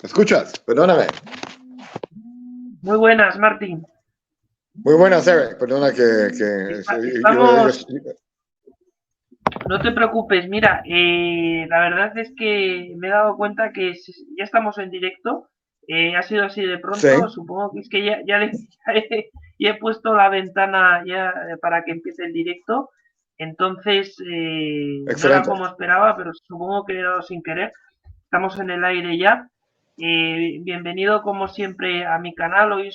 ¿Me escuchas? Perdóname. Muy buenas, Martín. Muy buenas, Eric. Perdona que Estamos, no te preocupes, mira, la verdad es que me he dado cuenta que ya estamos en directo, ha sido así de pronto, sí, supongo que es que ya he puesto la ventana ya para que empiece el directo, entonces no era excelente. como esperaba, pero supongo que he dado sin querer. Estamos en el aire ya. Bienvenido como siempre a mi canal. Hoy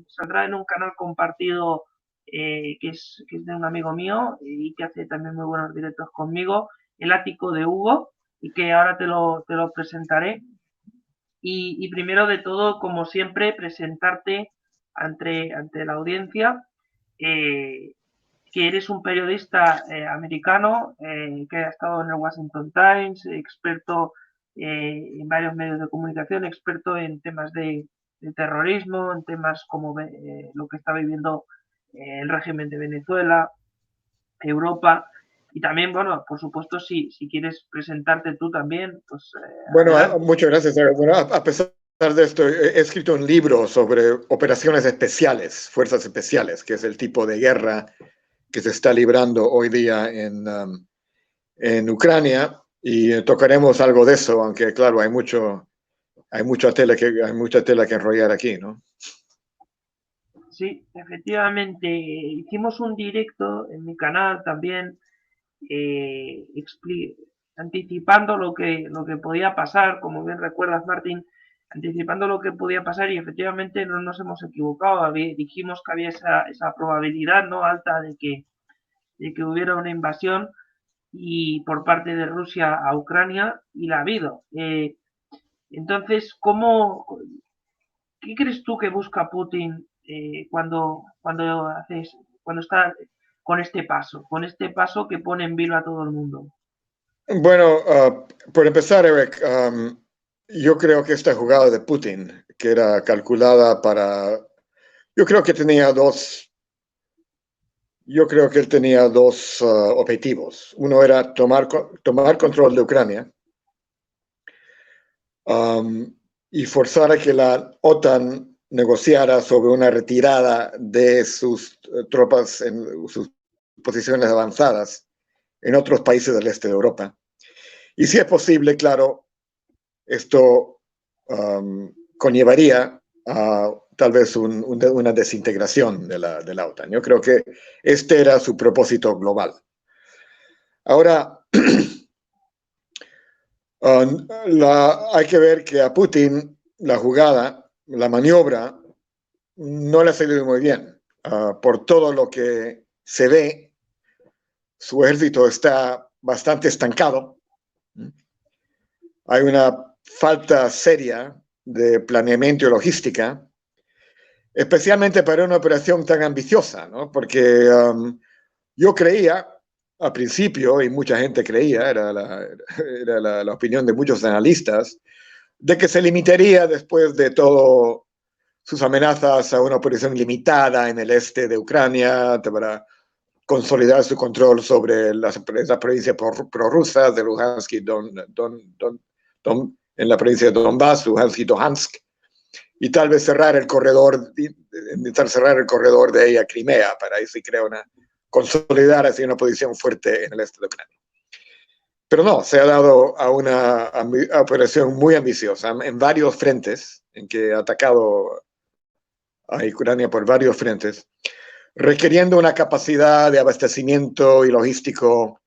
saldrá en un canal compartido que es de un amigo mío y que hace también muy buenos directos conmigo, El Ático de Hugo, y que ahora te lo presentaré. Y primero de todo, como siempre, presentarte ante la audiencia, eh, que eres un periodista americano que ha estado en el Washington Times, experto en varios medios de comunicación, experto en temas de terrorismo, en temas como lo que está viviendo el régimen de Venezuela, Europa, y también, bueno, por supuesto, si quieres presentarte tú también, pues Bueno, adelante. muchas gracias, Eric. Bueno, a pesar de esto, he escrito un libro sobre operaciones especiales, fuerzas especiales, que es el tipo de guerra que se está librando hoy día en Ucrania, y tocaremos algo de eso, aunque claro, hay mucha tela que enrollar aquí, ¿no? Sí, efectivamente, hicimos un directo en mi canal también eh, anticipando lo que podía pasar, como bien recuerdas, Martín, anticipando lo que podía pasar y efectivamente no nos hemos equivocado. Dijimos que había esa probabilidad no alta de que hubiera una invasión y por parte de Rusia a Ucrania y la ha habido. Entonces, ¿qué crees tú que busca Putin cuando está con este paso que pone en vilo a todo el mundo? Bueno, por empezar, Eric, yo creo que esta jugada de Putin, que era calculada para, yo creo que tenía dos, yo creo que él tenía dos objetivos. Uno era tomar control de Ucrania, um, y forzar a que la OTAN negociara sobre una retirada de sus tropas en sus posiciones avanzadas en otros países del este de Europa. Y si es posible, claro, esto conllevaría a tal vez una desintegración de la OTAN. Yo creo que este era su propósito global. Ahora, hay que ver que a Putin la jugada, la maniobra, no le ha salido muy bien. Por todo lo que se ve, su ejército está bastante estancado. Hay una falta seria de planeamiento y logística, especialmente para una operación tan ambiciosa, ¿no? Porque yo creía al principio, y mucha gente creía, la opinión de muchos analistas, de que se limitaría después de todo sus amenazas a una operación limitada en el este de Ucrania para consolidar su control sobre las provincias prorrusas de Luhansk y en la provincia de Donbass, Luhansk y Luhansk, y tal vez cerrar el corredor, intentar cerrar el corredor de ella, Crimea, para ahí sí creo consolidar así una posición fuerte en el este de Ucrania. Pero no, se ha dado a una operación muy ambiciosa en varios frentes, en que ha atacado a Ucrania por varios frentes, requiriendo una capacidad de abastecimiento y logístico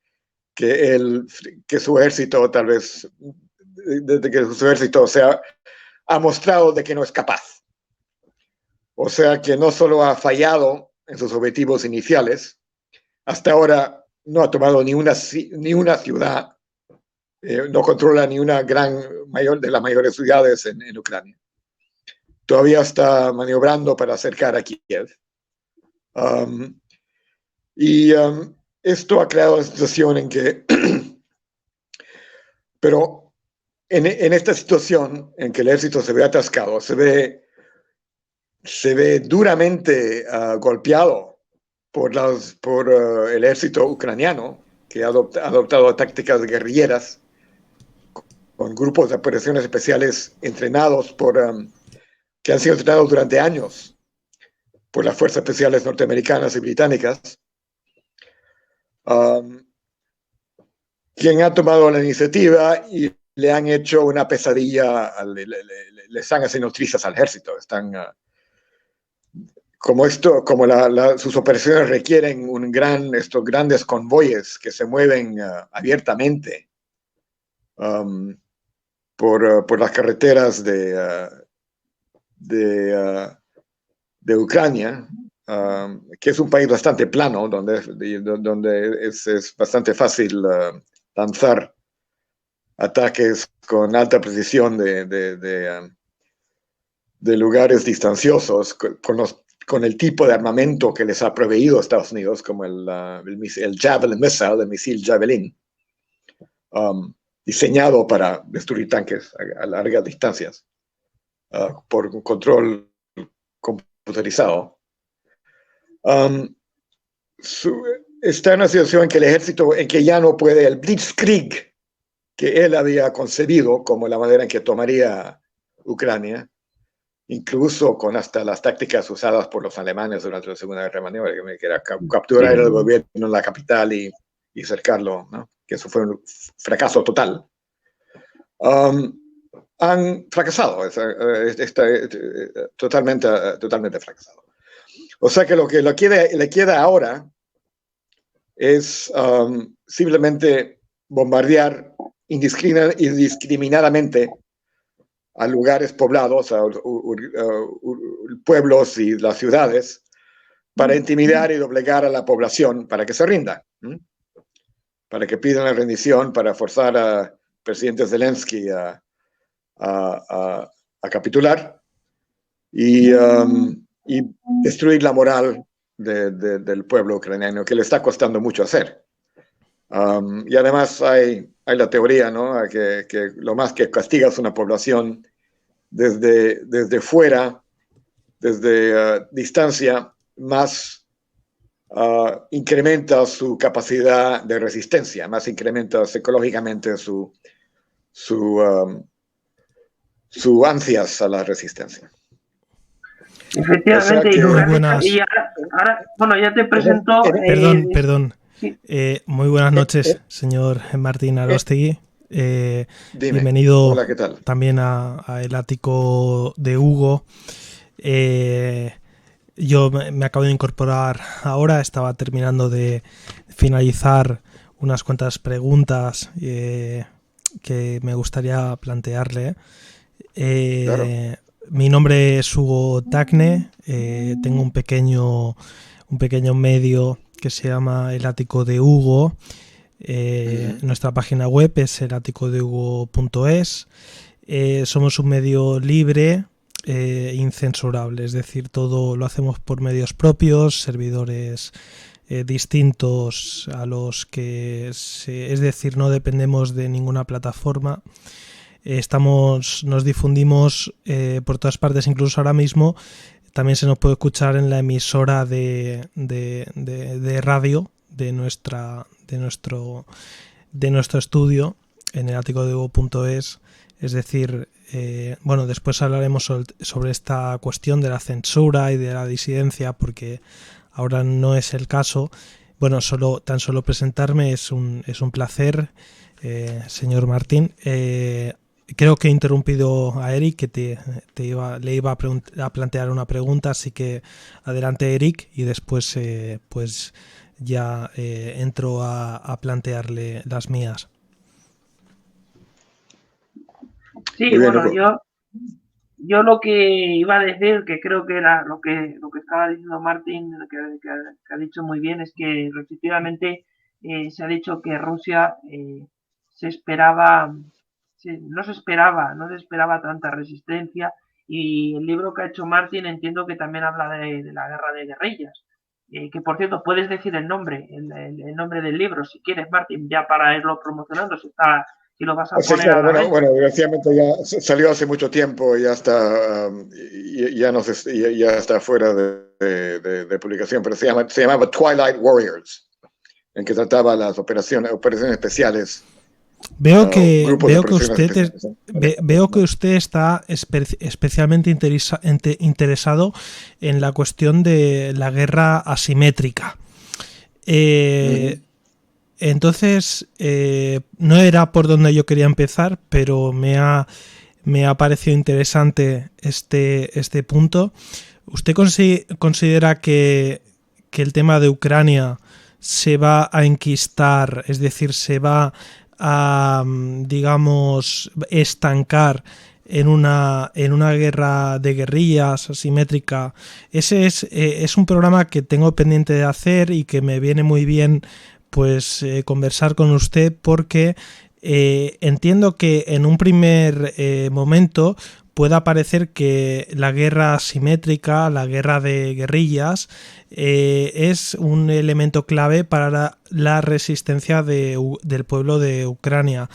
que, que su ejército tal vez, desde que su ejército ha mostrado de que no es capaz. O sea que no solo ha fallado en sus objetivos iniciales, hasta ahora no ha tomado ni una ciudad, no controla ni una mayor de las mayores ciudades en Ucrania. Todavía está maniobrando para acercar a Kiev. Um, esto ha creado una situación en que, pero en esta situación en que el ejército se ve atascado, se ve duramente golpeado por el ejército ucraniano, que ha adoptado tácticas guerrilleras con grupos de operaciones especiales entrenados que han sido entrenados durante años por las fuerzas especiales norteamericanas y británicas, quien ha tomado la iniciativa y le han hecho una pesadilla, le están haciendo trizas al ejército. Están, como sus operaciones requieren estos grandes convoyes que se mueven abiertamente por las carreteras de Ucrania, que es un país bastante plano, donde es bastante fácil lanzar ataques con alta precisión de lugares distanciosos con el tipo de armamento que les ha proveído Estados Unidos, como el Javelin Missile, el misil Javelin, diseñado para destruir tanques a largas distancias por un control computarizado. Está en una situación en que el ejército, en que ya no puede, el Blitzkrieg que él había concebido como la manera en que tomaría Ucrania, incluso con hasta las tácticas usadas por los alemanes durante la Segunda Guerra Mundial, que era capturar el gobierno en la capital y cercarlo, ¿no? Que eso fue un fracaso total. Han fracasado, totalmente fracasado. O sea que lo que le queda ahora es simplemente bombardear indiscriminadamente a lugares poblados, a pueblos y las ciudades, para intimidar y doblegar a la población para que se rinda, para que pidan la rendición, para forzar al presidente Zelensky a capitular y destruir la moral del pueblo ucraniano, que le está costando mucho hacer. Y además hay la teoría, ¿no?, que lo más que castigas una población desde fuera, desde distancia, más incrementa su capacidad de resistencia, más incrementa psicológicamente su ansias a la resistencia. Efectivamente, o sea muy buenas... y ahora, bueno, ya te presento... Perdón. Sí. Muy buenas noches, señor Martín Arostegui. Bienvenido. Hola, ¿qué tal? También a El Ático de Hugo. Yo me acabo de incorporar ahora, estaba terminando de finalizar unas cuantas preguntas que me gustaría plantearle. Claro. Mi nombre es Hugo Tacne, tengo un pequeño medio que se llama El Ático de Hugo. Nuestra página web es elaticodehugo.es. Somos un medio libre, incensurable, es decir, todo lo hacemos por medios propios, servidores distintos a los que es decir, no dependemos de ninguna plataforma. Nos difundimos por todas partes, incluso ahora mismo también se nos puede escuchar en la emisora de radio de nuestro estudio en el elaticodehugo.es. Es decir, bueno, después hablaremos sobre esta cuestión de la censura y de la disidencia, porque ahora no es el caso. Bueno, tan solo presentarme es un placer, señor Martín. Creo que he interrumpido a Eric, que le iba a plantear una pregunta, así que adelante, Eric, y después pues ya entro a plantearle las mías. Sí, bueno, yo lo que iba a decir, que creo que era lo que estaba diciendo Martín, que ha dicho muy bien, es que efectivamente se ha dicho que Rusia no se esperaba tanta resistencia, y el libro que ha hecho Martín entiendo que también habla de la guerra de guerrillas, que por cierto puedes decir el nombre del libro si quieres, Martín, ya para irlo promocionando, si lo vas a poner a la venta. Bueno, desgraciadamente ya salió hace mucho tiempo y ya está, ya está fuera de publicación, pero se llamaba Twilight Warriors, en que trataba las operaciones especiales Veo que grupos de presión usted especiales. veo que usted está especialmente interesado en la cuestión de la guerra asimétrica. Entonces, no era por donde yo quería empezar, pero me ha parecido interesante este punto. ¿Usted considera que el tema de Ucrania se va a enquistar, es decir, se va a, digamos, estancar en una guerra de guerrillas asimétrica? Ese es un programa que tengo pendiente de hacer y que me viene muy bien pues conversar con usted, porque entiendo que en un primer momento pueda parecer que la guerra asimétrica, la guerra de guerrillas, es un elemento clave para la resistencia del pueblo de Ucrania.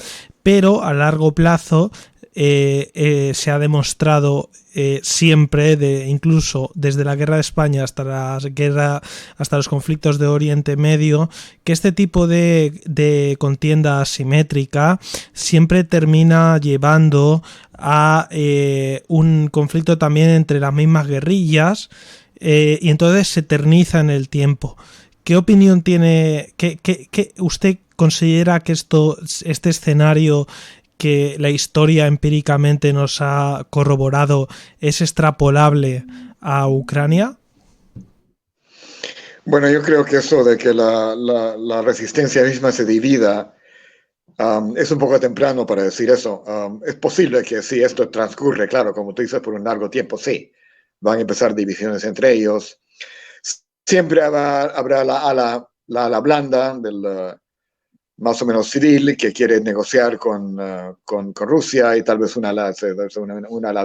Pero a largo plazo se ha demostrado siempre, incluso desde la guerra de España hasta los conflictos de Oriente Medio, que este tipo de contienda asimétrica siempre termina llevando a un conflicto también entre las mismas guerrillas, y entonces se eterniza en el tiempo. ¿Qué opinión tiene? ¿Qué usted considera que este escenario que la historia empíricamente nos ha corroborado es extrapolable a Ucrania? Bueno, yo creo que eso de que la resistencia misma se divida es un poco temprano para decir eso. Es posible que si esto transcurre, claro, como tú dices, por un largo tiempo, sí, van a empezar divisiones entre ellos. Siempre habrá la ala blanda del más o menos civil que quiere negociar con Rusia, y tal vez una ala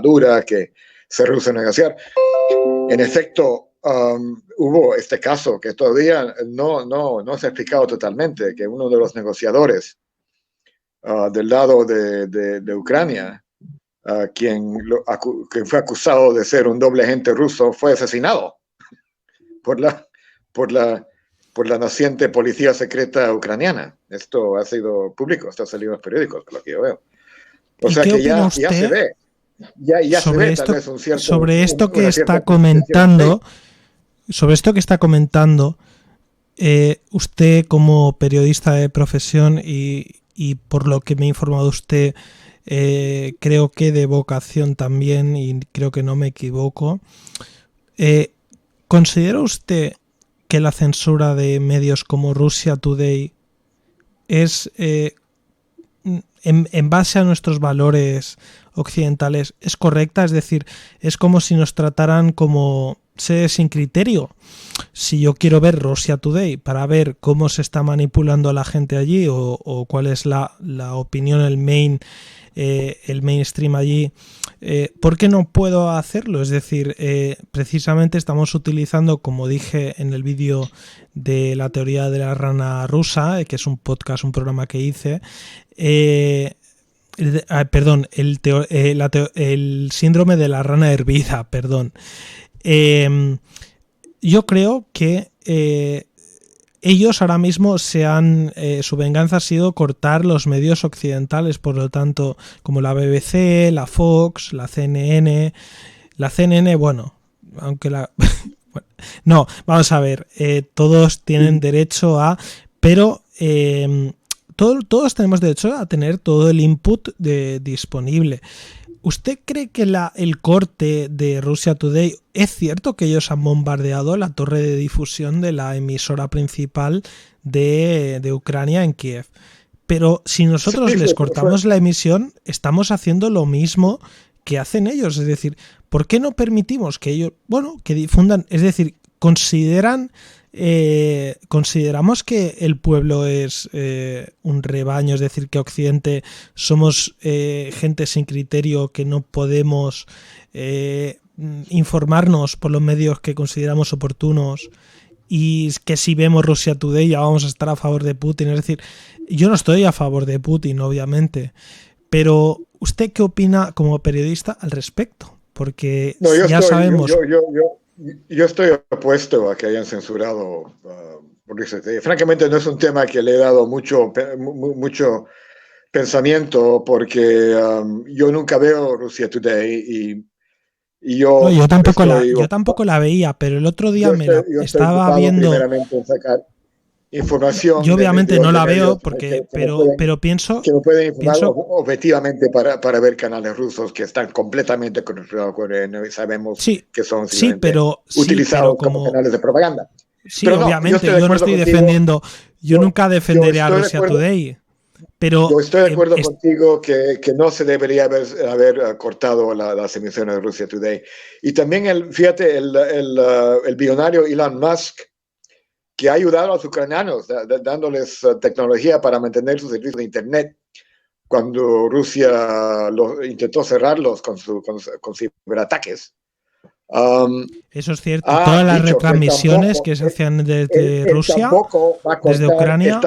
dura que se rehúsa a negociar. En efecto, hubo este caso que todavía no se ha explicado totalmente, que uno de los negociadores del lado de Ucrania, quien fue acusado de ser un doble agente ruso, fue asesinado por la naciente policía secreta ucraniana. Esto ha sido público, esto ha salido en los periódicos, por lo que yo veo. O sea que ya se ve. Ya se ve tal vez un cierto... Sobre esto que está comentando, usted como periodista de profesión y por lo que me ha informado usted, creo que de vocación también, y creo que no me equivoco, ¿considera usted que la censura de medios como Russia Today es, en base a nuestros valores occidentales, es correcta? Es decir, es como si nos trataran como seres sin criterio. Si yo quiero ver Russia Today para ver cómo se está manipulando a la gente allí, o cuál es la opinión, el mainstream allí, ¿por qué no puedo hacerlo? Es decir, precisamente estamos utilizando, como dije en el vídeo de la teoría de la rana rusa, que es un podcast, un programa que hice, el síndrome de la rana hervida, perdón. Yo creo que ellos ahora mismo su venganza ha sido cortar los medios occidentales, por lo tanto, como la BBC, la Fox, la CNN. La CNN, bueno, aunque la... no, vamos a ver, todos tienen derecho a... Pero todos tenemos derecho a tener todo el input disponible. ¿Usted cree que el corte de Russia Today, es cierto que ellos han bombardeado la torre de difusión de la emisora principal de Ucrania en Kiev? Pero si nosotros les cortamos la emisión, estamos haciendo lo mismo que hacen ellos. Es decir, ¿por qué no permitimos que ellos, que difundan? Es decir, consideramos que el pueblo es un rebaño, es decir, que Occidente somos gente sin criterio, que no podemos informarnos por los medios que consideramos oportunos, y que si vemos Russia Today ya vamos a estar a favor de Putin. Es decir, yo no estoy a favor de Putin, obviamente, pero ¿usted qué opina como periodista al respecto? Porque sabemos... Yo estoy opuesto a que hayan censurado porque francamente no es un tema que le he dado mucho pensamiento porque yo nunca veo Russia Today y yo, no, yo tampoco la veía, pero el otro día yo estoy estaba ocupado viendo. primeramente en sacar información Yo obviamente no la veo medios pero pienso que me pueden informar objetivamente para ver canales rusos que están completamente conectados con el y sabemos sí, que son pero utilizados como canales de propaganda. Sí, pero no, obviamente, yo no estoy defendiendo, yo nunca defenderé a Russia Today, pero yo estoy de acuerdo contigo que no se debería haber cortado las emisiones de Russia Today. Y también, fíjate, el billonario Elon Musk, que ha ayudado a los ucranianos dándoles tecnología para mantener su servicio de Internet cuando Rusia intentó cerrarlos con ciberataques. Eso es cierto. Todas las retransmisiones que se hacían desde Rusia, desde Ucrania.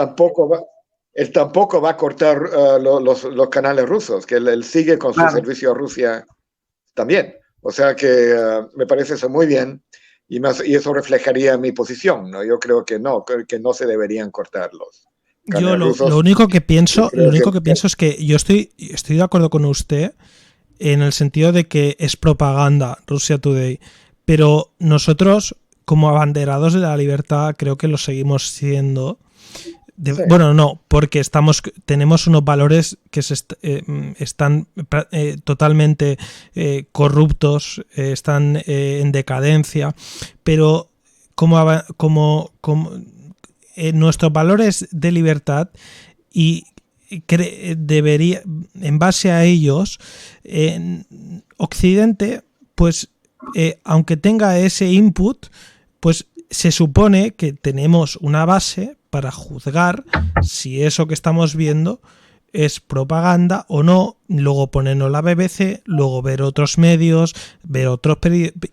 Él tampoco va a cortar los canales rusos, que él sigue con su servicio a Rusia también. O sea que me parece eso muy bien. Y eso reflejaría mi posición, ¿no? Yo creo que no se deberían cortar los canales rusos. Lo único que pienso es que yo estoy de acuerdo con usted en el sentido de que es propaganda Russia Today, pero nosotros como abanderados de la libertad creo que lo seguimos siendo. Sí. Bueno, no, porque tenemos unos valores que están totalmente corruptos, están en decadencia, pero como nuestros valores de libertad y debería, en base a ellos, Occidente, pues aunque tenga ese input, pues se supone que tenemos una base para juzgar si eso que estamos viendo es propaganda o no, luego ponernos la BBC, luego ver otros medios, ver otros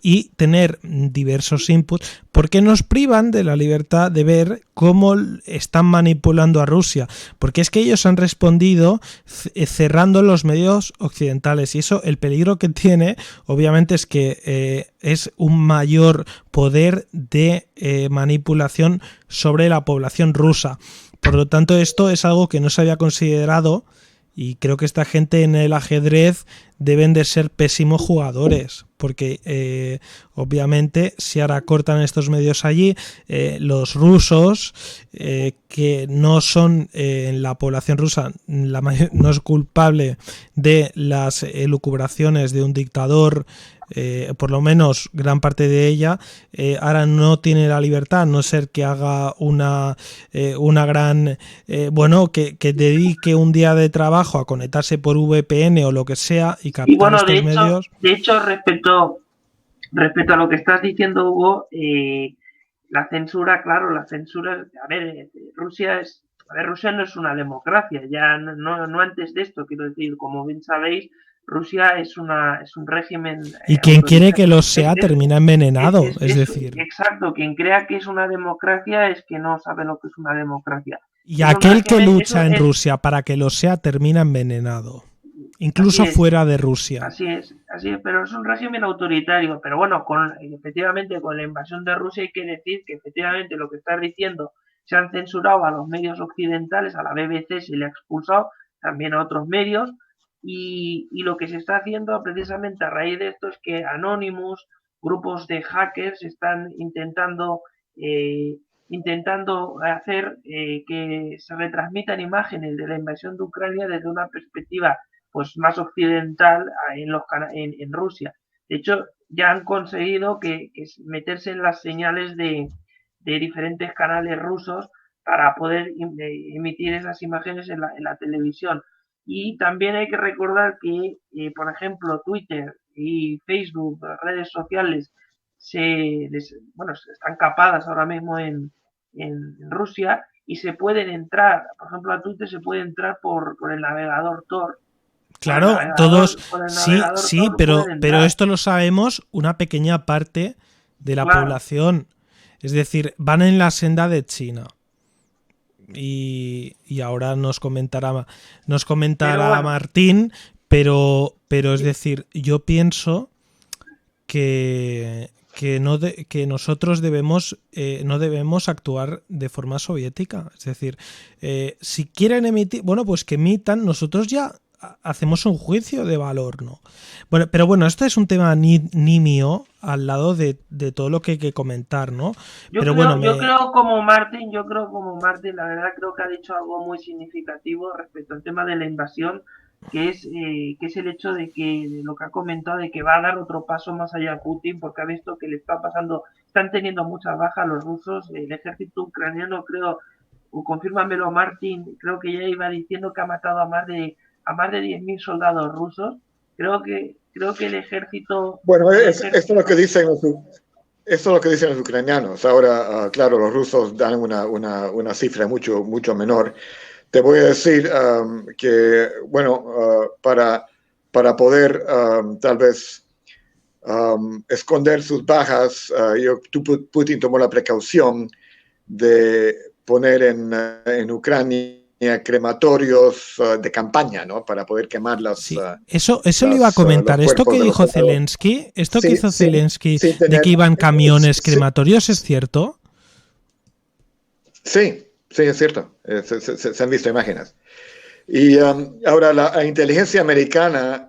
y tener diversos inputs, porque nos privan de la libertad de ver cómo están manipulando a Rusia, porque es que ellos han respondido cerrando los medios occidentales y eso, el peligro que tiene obviamente es que es un mayor poder de manipulación sobre la población rusa. Por lo tanto, esto es algo que no se había considerado y creo que esta gente en el ajedrez deben de ser pésimos jugadores porque obviamente si ahora cortan estos medios allí, los rusos que no son en la población rusa, no es culpable de las elucubraciones de un dictador, por lo menos gran parte de ella, ahora no tiene la libertad, a no ser que haga una gran que dedique un día de trabajo a conectarse por VPN o lo que sea y captar estos medios. De hecho, respecto a lo que estás diciendo, Hugo, la censura, Rusia no es una democracia, ya no antes de esto, quiero decir, como bien sabéis, Rusia es un régimen. Y quien quiere que lo sea termina envenenado, es decir. Exacto, quien crea que es una democracia es que no sabe lo que es una democracia. Y aquel que lucha en Rusia para que lo sea termina envenenado, incluso fuera de Rusia. Así es, pero es un régimen autoritario. Pero bueno, efectivamente con la invasión de Rusia hay que decir que efectivamente lo que estás diciendo, se han censurado a los medios occidentales, a la BBC se le ha expulsado, también a otros medios. Y lo que se está haciendo precisamente a raíz de esto es que Anonymous, grupos de hackers están intentando hacer que se retransmitan imágenes de la invasión de Ucrania desde una perspectiva pues más occidental en Rusia. De hecho, ya han conseguido que meterse en las señales de diferentes canales rusos para poder emitir esas imágenes en la televisión. Y también hay que recordar que, por ejemplo, Twitter y Facebook, las redes sociales, están capadas ahora mismo en Rusia y se pueden entrar, por ejemplo, a Twitter se puede entrar por el navegador Tor. Claro, todos sí, pero esto lo sabemos una pequeña parte de la población. Es decir, van en la senda de China. Y ahora nos comentará Martín, pero es decir, yo pienso que que nosotros no debemos actuar de forma soviética. Es decir, si quieren emitir, bueno, pues que emitan, nosotros ya hacemos un juicio de valor, ¿no? Bueno, pero bueno, esto es un tema nimio al lado de todo lo que hay que comentar, ¿no? Yo creo como Martín, la verdad creo que ha dicho algo muy significativo respecto al tema de la invasión, que es el hecho de lo que ha comentado, de que va a dar otro paso más allá a Putin, porque ha visto que le está pasando, están teniendo muchas bajas los rusos, el ejército ucraniano, creo, o confírmamelo Martín, creo que ya iba diciendo que ha matado a más de 10.000 soldados rusos. Creo que el ejército... Bueno, esto es lo que dicen los ucranianos. Ahora, claro, los rusos dan una cifra mucho menor. Te voy a decir que, bueno, para poder tal vez esconder sus bajas, Putin tomó la precaución de poner en Ucrania crematorios de campaña, ¿no? Para poder quemar las... Sí. Eso le iba a comentar. Esto que dijo Zelensky, que hizo Zelensky de que iban camiones crematorios, ¿es cierto? Sí, es cierto. Se han visto imágenes. Y ahora la inteligencia americana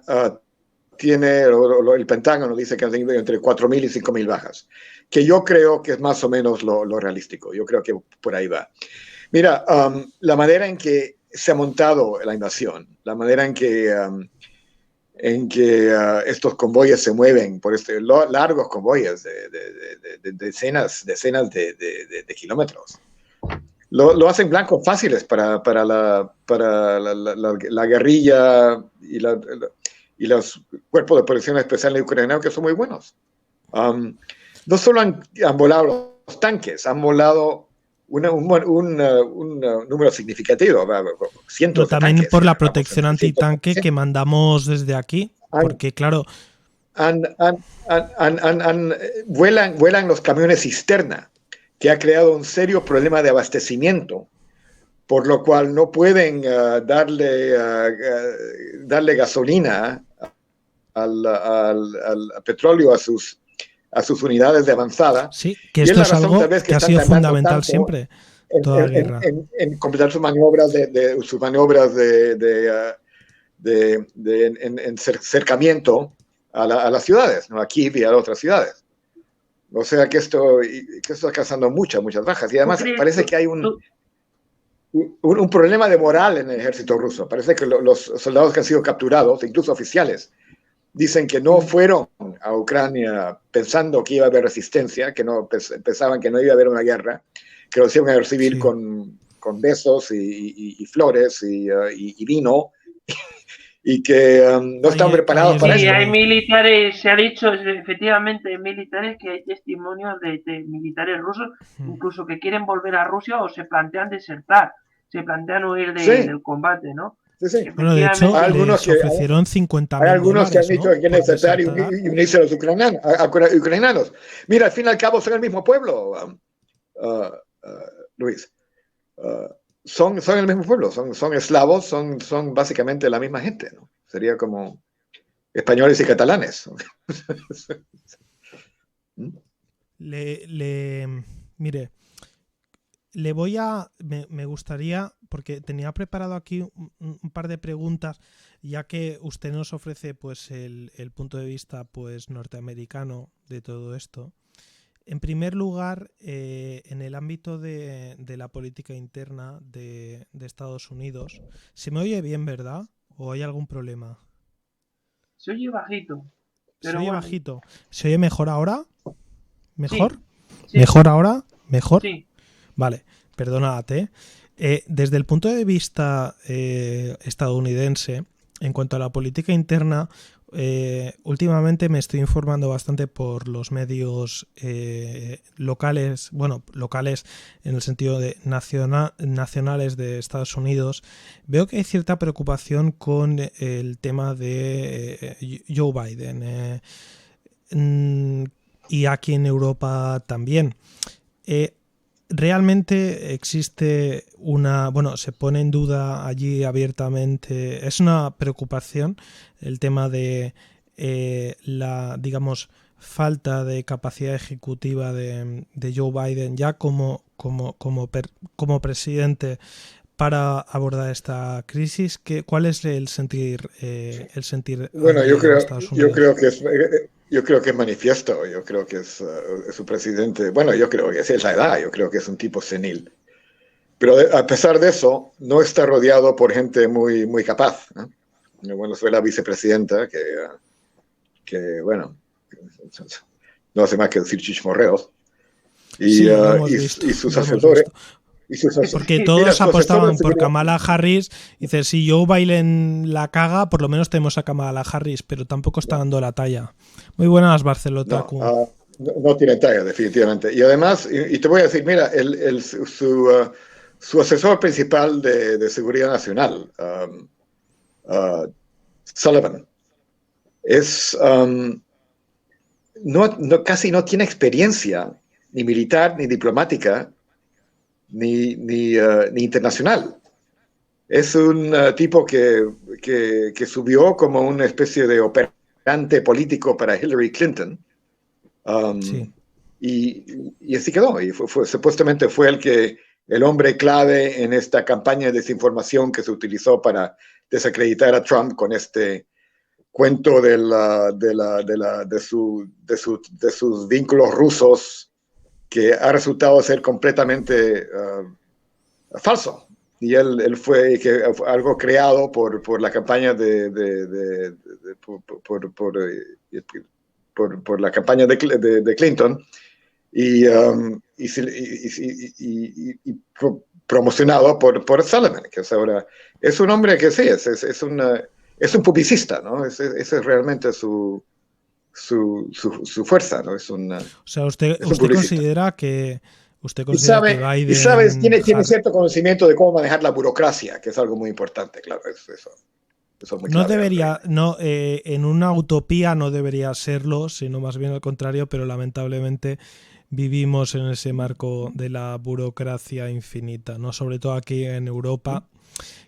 tiene, el Pentágono dice que han tenido entre 4.000 y 5.000 bajas, que yo creo que es más o menos lo realístico. Yo creo que por ahí va. Mira, la manera en que se ha montado la invasión, la manera en que estos convoyes se mueven por largos convoyes de decenas de kilómetros, lo hacen blancos fáciles para la guerrilla y los cuerpos de protección especial de Ucrania, que son muy buenos. No solo han volado los tanques, han volado un número significativo, cientos de también tanques, por la protección antitanque que mandamos desde aquí, porque claro... Vuelan los camiones cisterna, que ha creado un serio problema de abastecimiento, por lo cual no pueden darle gasolina al petróleo a sus unidades de avanzada. Sí, que esto es algo que ha sido fundamental siempre, toda la guerra. En completar sus maniobras en cercamiento a las ciudades, ¿no? A Kiev y a otras ciudades. O sea que esto está causando muchas bajas. Y además parece que hay un problema de moral en el ejército ruso. Parece que los soldados que han sido capturados, incluso oficiales, dicen que no fueron a Ucrania pensando que iba a haber resistencia, que no pensaban que no iba a haber una guerra, que los iban a recibir con besos y flores y vino, y que no estaban preparados para eso. Sí, hay militares, se ha dicho efectivamente, militares que hay testimonios de militares rusos, incluso que quieren volver a Rusia o se plantean desertar, se plantean huir del combate, ¿no? Sí. Bueno, de hecho, les ofrecieron $50.000. Hay algunos que han dicho que quieren desertar y unirse a los ucranianos. Mira, al fin y al cabo son el mismo pueblo, Luis. Son el mismo pueblo, son eslavos, son básicamente la misma gente, ¿no? Sería como españoles y catalanes. Mire, me gustaría, porque tenía preparado aquí un par de preguntas, ya que usted nos ofrece pues el punto de vista pues norteamericano de todo esto. En primer lugar, en el ámbito de la política interna de Estados Unidos, ¿se me oye bien, verdad? ¿O hay algún problema? Se oye bajito. ¿Se oye bajito? ¿Se oye mejor ahora? ¿Mejor? Sí. ¿Mejor ahora? ¿Mejor? Sí. Vale, perdónate. Desde el punto de vista estadounidense, en cuanto a la política interna, últimamente me estoy informando bastante por los medios locales en el sentido de nacionales de Estados Unidos. Veo que hay cierta preocupación con el tema de Joe Biden y aquí en Europa también. Realmente existe se pone en duda allí abiertamente, es una preocupación el tema de la, digamos, falta de capacidad ejecutiva de Joe Biden ya como presidente para abordar esta crisis? ¿Cuál es el sentir Bueno, allí en Estados Unidos? yo creo que es manifiesto. Yo creo que es su presidente. Bueno, yo creo que es la edad. Yo creo que es un tipo senil. Pero a pesar de eso, no está rodeado por gente muy, muy capaz, ¿no? Bueno, fue la vicepresidenta que bueno, no hace más que decir chismorreos. Sí, y sus asesores. Porque todos apostaban por Kamala Harris. Dice, si Joe Biden la caga, por lo menos tenemos a Kamala Harris, pero tampoco está dando la talla. Muy buenas, Barcelona. No tiene talla, definitivamente. Y además, y te voy a decir, mira, su asesor principal de seguridad nacional, Sullivan, casi no tiene experiencia ni militar, ni diplomática, ni internacional. Es un tipo que subió como una especie de operante político para Hillary Clinton. Sí. Y así quedó. Y supuestamente fue el hombre clave en esta campaña de desinformación que se utilizó para desacreditar a Trump con este cuento de sus vínculos rusos, que ha resultado ser completamente falso. Y él fue algo creado por la campaña por la campaña de Clinton y promocionado por Sullivan, que es ahora es un hombre que sí es un publicista, ¿no? Esa es realmente su fuerza, ¿no? O sea, usted considera que Biden... Y sabes, tiene cierto conocimiento de cómo manejar la burocracia, que es algo muy importante, claro, eso es muy no clave, debería, no, en una utopía no debería serlo, sino más bien al contrario, pero lamentablemente vivimos en ese marco de la burocracia infinita, ¿no? Sobre todo aquí en Europa,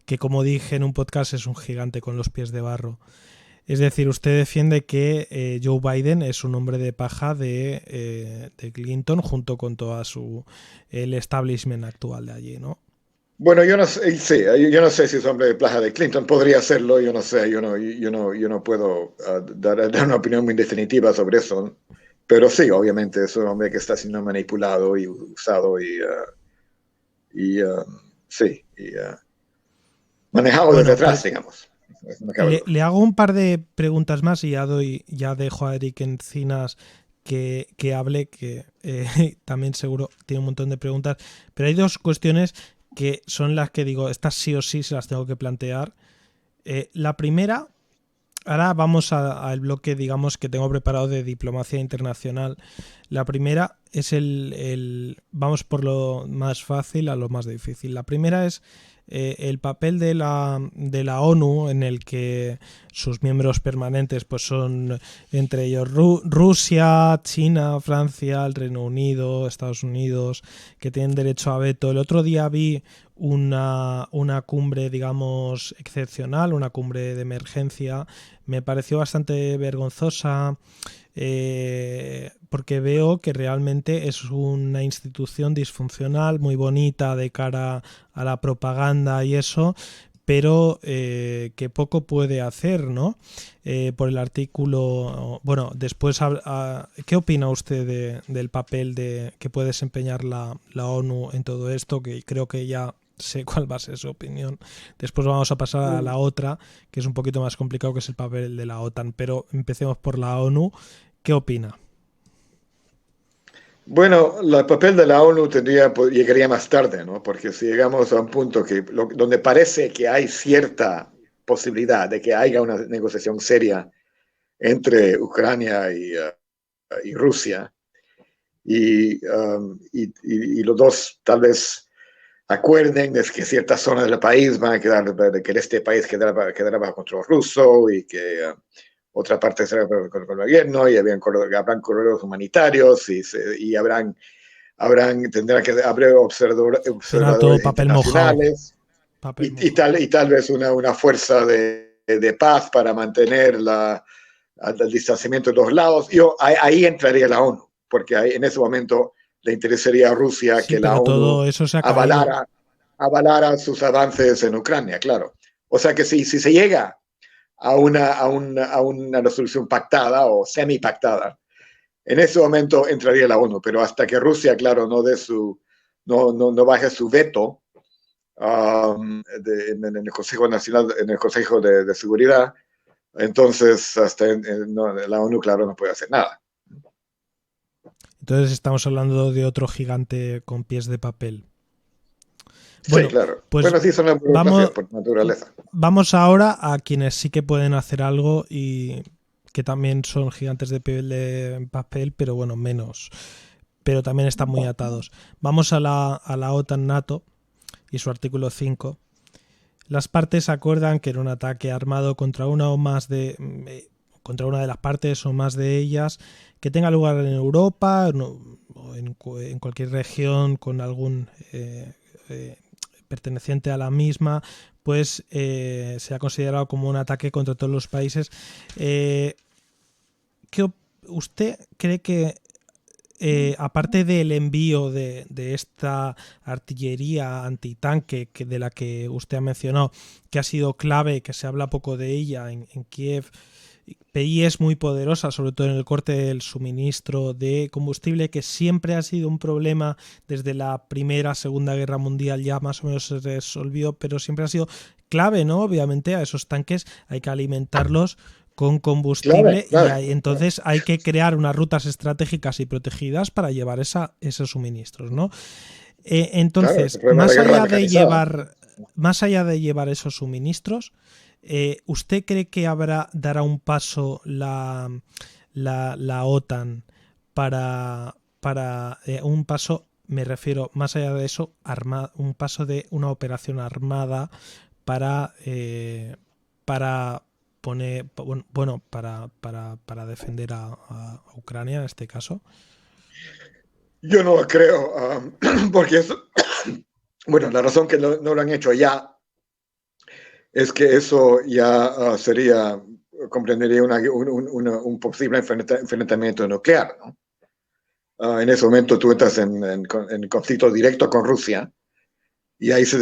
que como dije en un podcast es un gigante con los pies de barro. Es decir, usted defiende que Joe Biden es un hombre de paja de Clinton junto con todo el establishment actual de allí, ¿no? Bueno, yo no sé si es hombre de paja de Clinton, podría serlo, yo no sé, yo no puedo dar una opinión muy definitiva sobre eso, pero sí, obviamente es un hombre que está siendo manipulado y usado manejado desde atrás, digamos. Le hago un par de preguntas más y ya dejo a Eric Encinas que hable, que también seguro tiene un montón de preguntas, pero hay dos cuestiones que son las que digo, estas sí o sí se las tengo que plantear. La primera, ahora vamos al bloque, digamos, que tengo preparado de diplomacia internacional. La primera es vamos por lo más fácil a lo más difícil. La primera es el papel de la ONU, en el que sus miembros permanentes pues son entre ellos Rusia, China, Francia, el Reino Unido, Estados Unidos, que tienen derecho a veto. El otro día vi una cumbre, digamos, excepcional, una cumbre de emergencia. Me pareció bastante vergonzosa, porque veo que realmente es una institución disfuncional, muy bonita de cara a la propaganda y eso, pero que poco puede hacer, ¿no? Por el artículo... Bueno, después, ¿qué opina usted del papel que puede desempeñar la ONU en todo esto? Que creo que ya sé cuál va a ser su opinión. Después vamos a pasar a la otra, que es un poquito más complicado, que es el papel de la OTAN. Pero empecemos por la ONU. ¿Qué opina? Bueno, el papel de la ONU llegaría más tarde, ¿no? Porque si llegamos a un punto donde parece que hay cierta posibilidad de que haya una negociación seria entre Ucrania y Rusia, y los dos tal vez acuerden de que ciertas zonas del país van a que este país quedará bajo control ruso y que otra parte será con el gobierno, y habrán corredores humanitarios y tendrán que haber observadores internacionales y tal vez una fuerza de paz para mantener al distanciamiento de los lados, ahí entraría la ONU, porque ahí, en ese momento le interesaría a Rusia que la ONU todo eso se ha avalara sus avances en Ucrania, claro. O sea que si se llega a una resolución pactada o semi-pactada, en ese momento entraría la ONU, pero hasta que Rusia, claro, no baje su veto en el Consejo Nacional, en el Consejo de Seguridad, entonces la ONU, claro, no puede hacer nada. Entonces estamos hablando de otro gigante con pies de papel. Bueno, sí, claro. Pues bueno, sí, son vamos, por naturaleza. Vamos ahora a quienes sí que pueden hacer algo y que también son gigantes de papel, pero bueno, menos. Pero también están muy atados. Vamos a la OTAN-NATO y su artículo 5. Las partes acuerdan que en un ataque armado contra una de las partes o más de ellas que tenga lugar en Europa o en cualquier región con algún perteneciente a la misma, pues se ha considerado como un ataque contra todos los países. ¿Usted cree que aparte del envío de esta artillería antitanque de la que usted ha mencionado, que ha sido clave, que se habla poco de ella en Kiev, PI es muy poderosa, sobre todo en el corte del suministro de combustible, que siempre ha sido un problema desde la Primera, Segunda Guerra Mundial, ya más o menos se resolvió, pero siempre ha sido clave, ¿no? Obviamente a esos tanques hay que alimentarlos con combustible claro. Y entonces hay que crear unas rutas estratégicas y protegidas para llevar esos suministros, ¿no? Entonces, claro, más allá de llevar esos suministros, ¿usted cree que dará un paso la OTAN para un paso, me refiero, más allá de eso, un paso de una operación armada para defender a Ucrania en este caso? Yo no lo creo, porque eso, bueno, la razón que no lo han hecho ya es que eso ya comprendería un posible enfrentamiento nuclear, ¿no? En ese momento tú entras en conflicto directo con Rusia y ahí se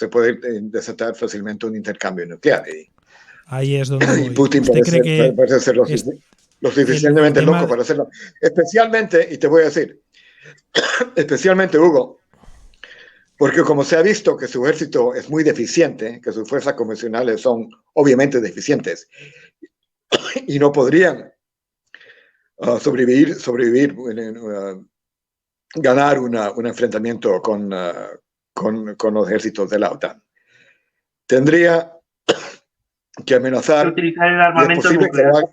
puede desatar fácilmente un intercambio nuclear. Ahí es donde y Putin parece ser lo suficientemente loco para hacerlo. Especialmente, y te voy a decir, especialmente Hugo, porque como se ha visto que su ejército es muy deficiente, que sus fuerzas convencionales son obviamente deficientes y no podrían sobrevivir ganar un enfrentamiento con los ejércitos de la OTAN. Tendría que amenazar utilizar el armamento nuclear.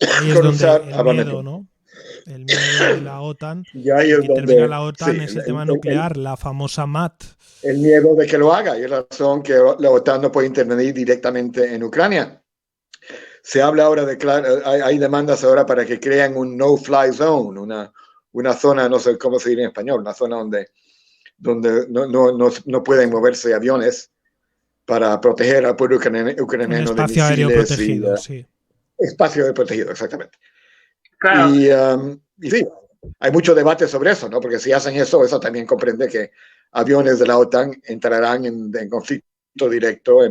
Ahí es donde el miedo, ¿no? El miedo de la OTAN, que intervenga la OTAN es el tema nuclear, la famosa MAT. El miedo de que lo haga, y es la razón que la OTAN no puede intervenir directamente en Ucrania. Se habla ahora hay demandas ahora para que crean un no-fly zone, una zona, no sé cómo se diría en español, una zona donde no pueden moverse aviones para proteger al pueblo ucraniano de misiles. Espacio aéreo protegido, sí. Espacio aéreo protegido, exactamente. Claro. Y sí, hay mucho debate sobre eso, ¿no? Porque si hacen eso también comprende que aviones de la OTAN entrarán en conflicto directo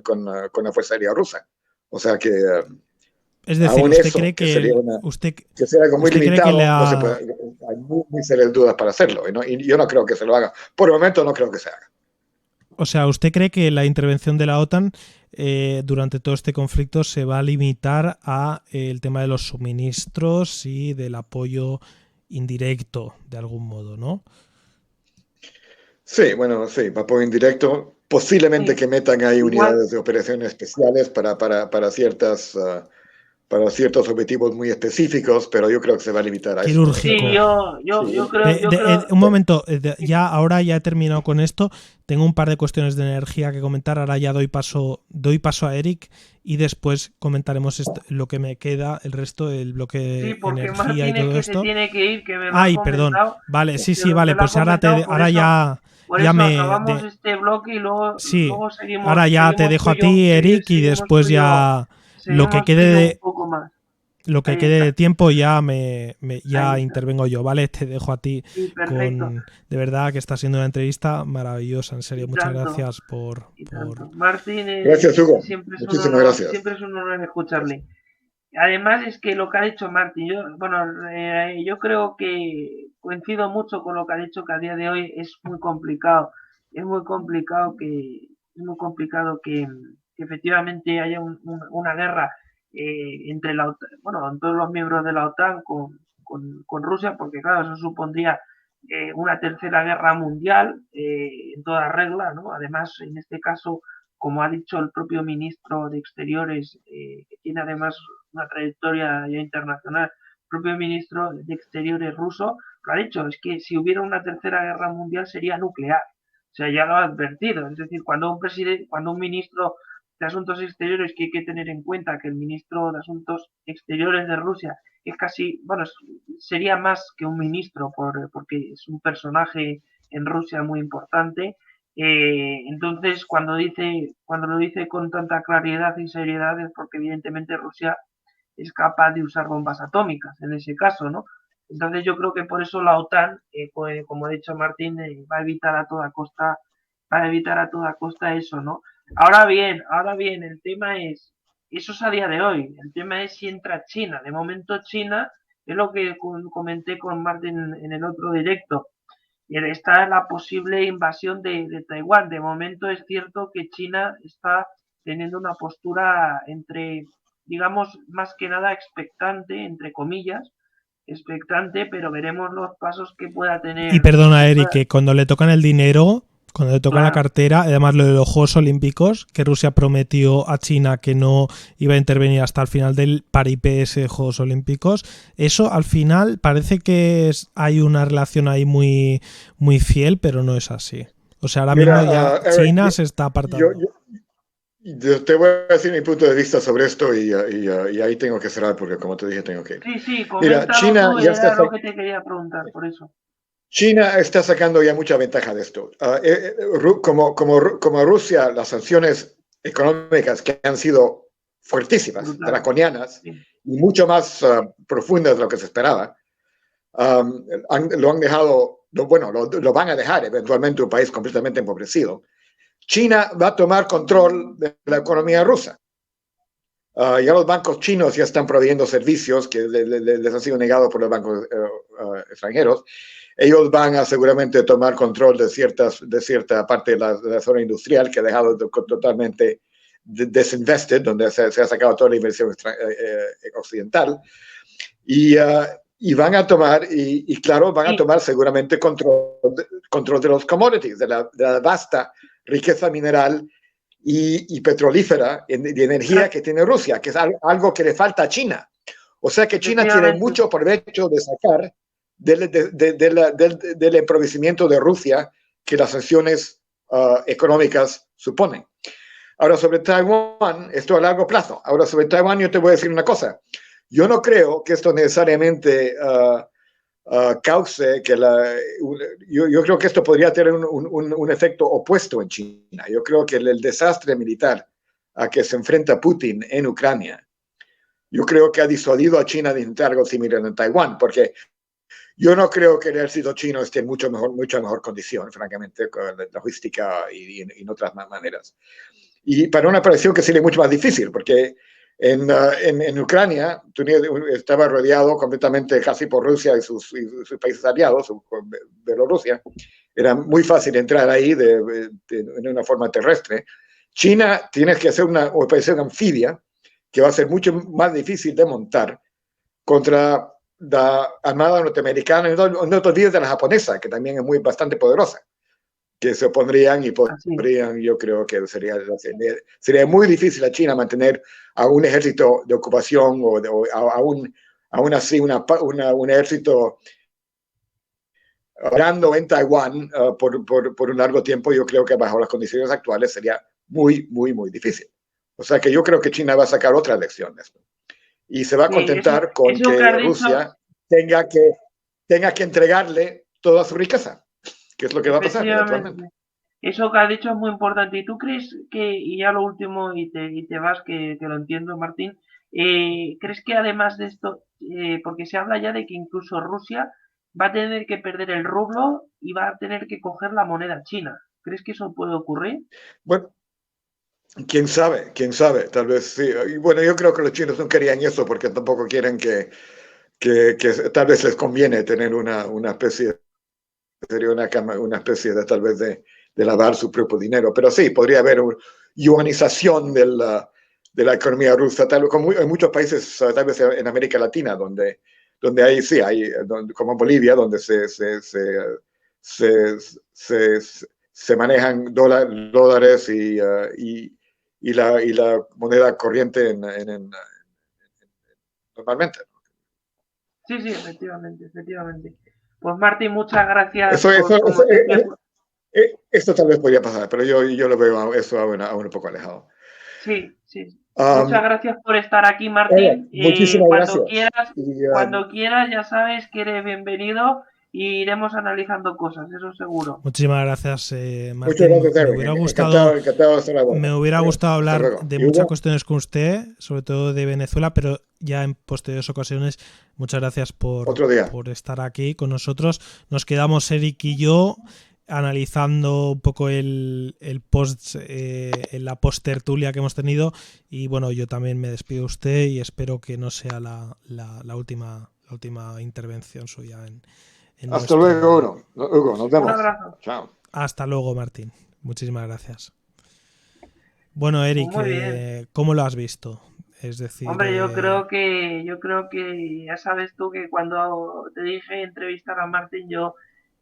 con la Fuerza Aérea Rusa. O sea que... es decir, ¿usted cree que sea algo muy limitado? No se puede, hay muy serias dudas para hacerlo. Y yo no creo que se lo haga. Por el momento no creo que se haga. O sea, ¿usted cree que la intervención de la OTAN durante todo este conflicto se va a limitar a el tema de los suministros y del apoyo indirecto, de algún modo, ¿no? Sí, bueno, sí, apoyo indirecto. Posiblemente que metan ahí unidades de operaciones especiales para ciertos objetivos muy específicos, pero yo creo que se va a limitar a eso. Sí, yo creo... Un momento, ahora ya he terminado con esto. Tengo un par de cuestiones de energía que comentar. Ahora ya doy paso a Eric y después comentaremos lo que me queda, el resto del bloque de energía y todo esto. Tiene que ir, que me perdón. Vale, sí, vale, pues ahora ya acabamos este bloque y luego sí, seguimos. Ahora ya te dejo a ti, Eric, y después ya lo que seguimos quede un de, poco más. lo que Ahí quede de está. tiempo ya Ahí está. intervengo yo, ¿vale? Te dejo a ti Sí, perfecto. de verdad que está siendo una entrevista maravillosa, en serio. Y Muchas tanto, gracias y por... tanto. Martín Gracias, Hugo. Muchísimas gracias. siempre es un honor escucharle. Además es que lo que ha dicho Martín, yo creo que coincido mucho con lo que ha dicho, que a día de hoy es muy complicado. Es muy complicado que efectivamente haya una guerra entre todos los miembros de la OTAN con Rusia, porque claro, eso supondría una tercera guerra mundial en toda regla, ¿no? Además, en este caso, como ha dicho el propio ministro de Exteriores, que tiene además una trayectoria ya internacional, el propio ministro de Exteriores ruso lo ha dicho, es que si hubiera una tercera guerra mundial sería nuclear. O sea, ya lo ha advertido. Es decir, cuando un ministro de Asuntos Exteriores, que hay que tener en cuenta que el ministro de Asuntos Exteriores de Rusia es casi, sería más que un ministro porque es un personaje en Rusia muy importante. Entonces, cuando lo dice con tanta claridad y seriedad es porque evidentemente Rusia es capaz de usar bombas atómicas en ese caso, ¿no? Entonces yo creo que por eso la OTAN, pues, como ha dicho Martín, va a evitar a toda costa eso, ¿no? Ahora bien, el tema es, eso es a día de hoy, el tema es si entra China. De momento China, es lo que comenté con Martín en el otro directo, está la posible invasión de Taiwán. De momento es cierto que China está teniendo una postura digamos, más que nada expectante, entre comillas, expectante, pero veremos los pasos que pueda Y tener. perdona, Eric, que cuando le tocan el dinero, cuando le tocan la Claro, cartera, además lo de los Juegos Olímpicos, que Rusia prometió a China que no iba a intervenir hasta el final del paripé ese de Juegos Olímpicos, eso al final parece que hay una relación ahí muy, muy fiel, pero no es así. O sea, ahora mismo ya Eric, China se está apartando. Yo te voy a decir mi punto de vista sobre esto y ahí tengo que cerrar porque como te dije tengo que ir. sí, Mira, coméntalo tú, era lo que te quería preguntar, por eso. China está sacando ya mucha ventaja de esto. Como Rusia, las sanciones económicas que han sido fuertísimas, Brutal. draconianas Sí. y mucho más profundas de lo que se esperaba, lo han dejado, lo van a dejar eventualmente un país completamente empobrecido. China va a tomar control de la economía rusa. Ya los bancos chinos ya están proveyendo servicios que les han sido negados por los bancos extranjeros. Ellos van a seguramente tomar control de cierta parte de la zona industrial que ha dejado totalmente desinvested, donde se ha sacado toda la inversión occidental. Y van a tomar, claro, van a tomar seguramente control de los commodities, de la vasta riqueza mineral y petrolífera de energía que tiene Rusia, que es algo que le falta a China. O sea que China tiene mucho provecho de sacar del empobrecimiento de Rusia que las sanciones económicas suponen. Ahora, sobre Taiwán, esto a largo plazo. Ahora, sobre Taiwán, yo te voy a decir una cosa. Yo no creo que esto necesariamente cause que yo creo que esto podría tener un efecto opuesto en China. Yo creo que el desastre militar a que se enfrenta Putin en Ucrania, yo creo que ha disuadido a China de intentar algo similar en Taiwán, porque yo no creo que el ejército chino esté en mucha mejor condición, francamente, con la logística y en otras maneras. Y para una operación que sería mucho más difícil, porque en Ucrania estaba rodeado completamente casi por Rusia y sus países aliados, Bielorrusia. Era muy fácil entrar ahí de una forma terrestre. China tiene que hacer una operación anfibia que va a ser mucho más difícil de montar contra la Armada norteamericana, y no te olvides de la japonesa, que también es bastante poderosa, que se opondrían y podrían, yo creo que sería muy difícil a China mantener a un ejército de ocupación o aún así un ejército operando en Taiwán por un largo tiempo. Yo creo que bajo las condiciones actuales sería muy, muy, muy difícil. O sea que yo creo que China va a sacar otra lección de esto. Y se va a contentar con que Rusia tenga que entregarle toda su riqueza, que es lo que va a pasar eventualmente. Eso que has dicho es muy importante. ¿Y tú crees que, y ya lo último, y te vas, que lo entiendo, Martín, crees que además de esto, porque se habla ya de que incluso Rusia va a tener que perder el rublo y va a tener que coger la moneda china? ¿Crees que eso puede ocurrir? Bueno, quién sabe, tal vez sí. Y bueno, yo creo que los chinos no querían eso porque tampoco quieren que tal vez les conviene tener una especie, sería una especie de tal vez de lavar su propio dinero. Pero sí, podría haber una yuanización de la economía rusa, tal como en muchos países, tal vez en América Latina, donde hay, sí, hay, como Bolivia, donde se, se manejan dólares y la moneda corriente normalmente. Sí, sí, efectivamente, efectivamente. Pues Martín, muchas gracias Eso, eso, por, eso, como siempre, esto tal vez podría pasar, pero yo lo veo eso aún un poco alejado. sí, sí. Muchas Um, gracias por estar aquí, Oye, Martín. muchísimas gracias. Cuando quieras, ya sabes que eres bienvenido y iremos analizando cosas, eso seguro. Muchísimas gracias, Muchas Martín. gracias, Erwin. Encantado de estar a Me bordo. hubiera gustado Hasta hablar luego. de ¿Y muchas Hugo? cuestiones con usted, sobre todo de Venezuela, pero ya en posteriores ocasiones. Muchas gracias Otro día. por estar aquí con nosotros. Nos quedamos Eric y yo analizando un poco el post, en la post-tertulia que hemos tenido. Y bueno, yo también me despido de usted y espero que no sea la última intervención suya en Hasta luego, nuestro... Hugo. Nos Un vemos. abrazo. Chao. Hasta luego, Martín. Muchísimas gracias. Bueno, Pues Eric, muy bien. ¿cómo lo has visto? Es decir, Hombre, yo creo que ya sabes tú que cuando te dije entrevistar a Martín, yo,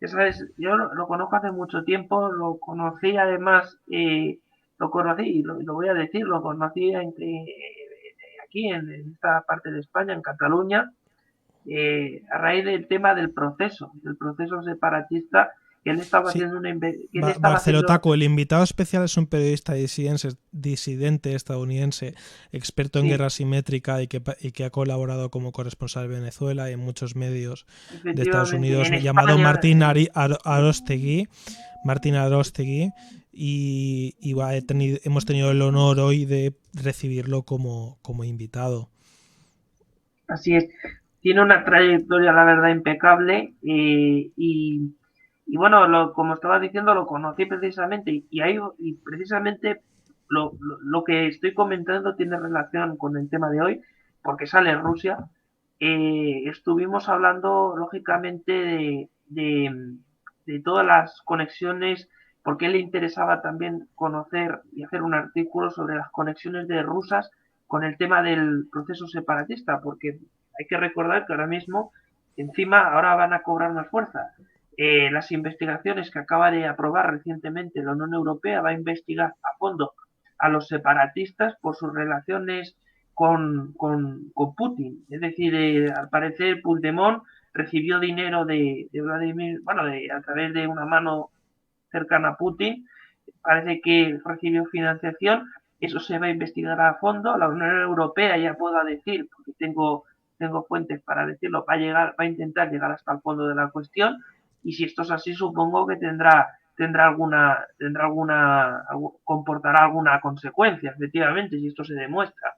ya sabes, yo lo conozco hace mucho tiempo, lo conocí además, lo conocí, y lo voy a decir, lo conocí aquí en esta parte de España, en Cataluña, a raíz del tema del proceso separatista, que él estaba sí, haciendo que él estaba haciendo, Barcelotaco, el invitado especial es un periodista disidente estadounidense, experto en sí, guerra simétrica y que ha colaborado como corresponsal en Venezuela y en muchos medios de Estados efectivamente, Unidos, en llamado España, Arostegui, Martín Arostegui, hemos tenido el honor hoy de recibirlo como invitado. así es. Tiene una trayectoria, la verdad, impecable y bueno, como estaba diciendo, lo conocí precisamente y precisamente lo que estoy comentando tiene relación con el tema de hoy, porque sale en Rusia. Estuvimos hablando, lógicamente, de todas las conexiones, porque le interesaba también conocer y hacer un artículo sobre las conexiones de rusas con el tema del proceso separatista, porque hay que recordar que ahora mismo, encima, ahora van a cobrar más fuerza. Las investigaciones que acaba de aprobar recientemente la Unión Europea va a investigar a fondo a los separatistas por sus relaciones con Putin. Es decir, al parecer Puigdemont recibió dinero de Vladimir, bueno, a través de una mano cercana a Putin, parece que recibió financiación, eso se va a investigar a fondo, la Unión Europea ya puedo decir, porque tengo fuentes para decirlo, va a intentar llegar hasta el fondo de la cuestión, y si esto es así, supongo que comportará alguna consecuencia, efectivamente, si esto se demuestra.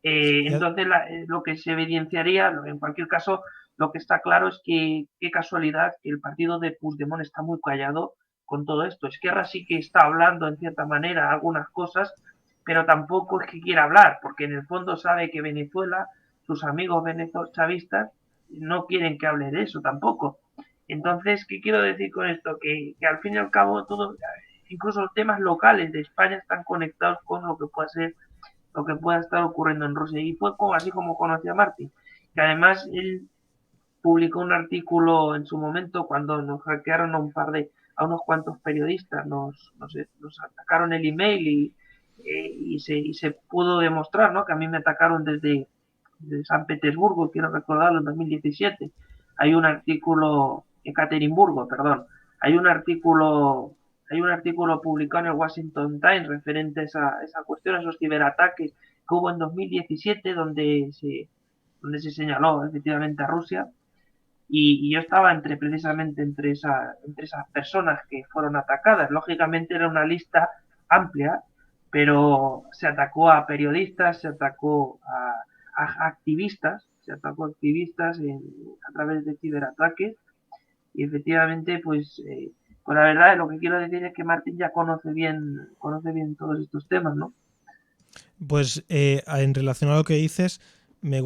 Ya, Entonces, lo que se evidenciaría, en cualquier caso, lo que está claro es que qué casualidad que el partido de Puigdemont está muy callado con todo esto. Esquerra sí que está hablando en cierta manera algunas cosas, pero tampoco es que quiera hablar, porque en el fondo sabe que Venezuela, sus amigos chavistas, no quieren que hable de eso tampoco. Entonces, ¿qué quiero decir con esto? Que al fin y al cabo, todo, incluso los temas locales de España están conectados con lo que pueda estar ocurriendo en Rusia. Y fue así como conocí a Martin, que además él publicó un artículo en su momento cuando nos hackearon a unos cuantos periodistas, nos atacaron el email y se pudo demostrar, ¿no? Que a mí me atacaron desde San Petersburgo, quiero recordarlo, en 2017. Hay un artículo, en Ekaterimburgo, perdón, hay un artículo hay un artículo publicado en el Washington Times referente a esa cuestión, a esos ciberataques que hubo en 2017, donde se señaló efectivamente a Rusia. y yo estaba precisamente entre esas personas que fueron atacadas. Lógicamente era una lista amplia, pero se atacó a periodistas, se atacó a activistas, a través de ciberataques y efectivamente pues la verdad lo que quiero decir es que Martín ya conoce bien todos estos temas, ¿no? Pues en relación a lo que dices, me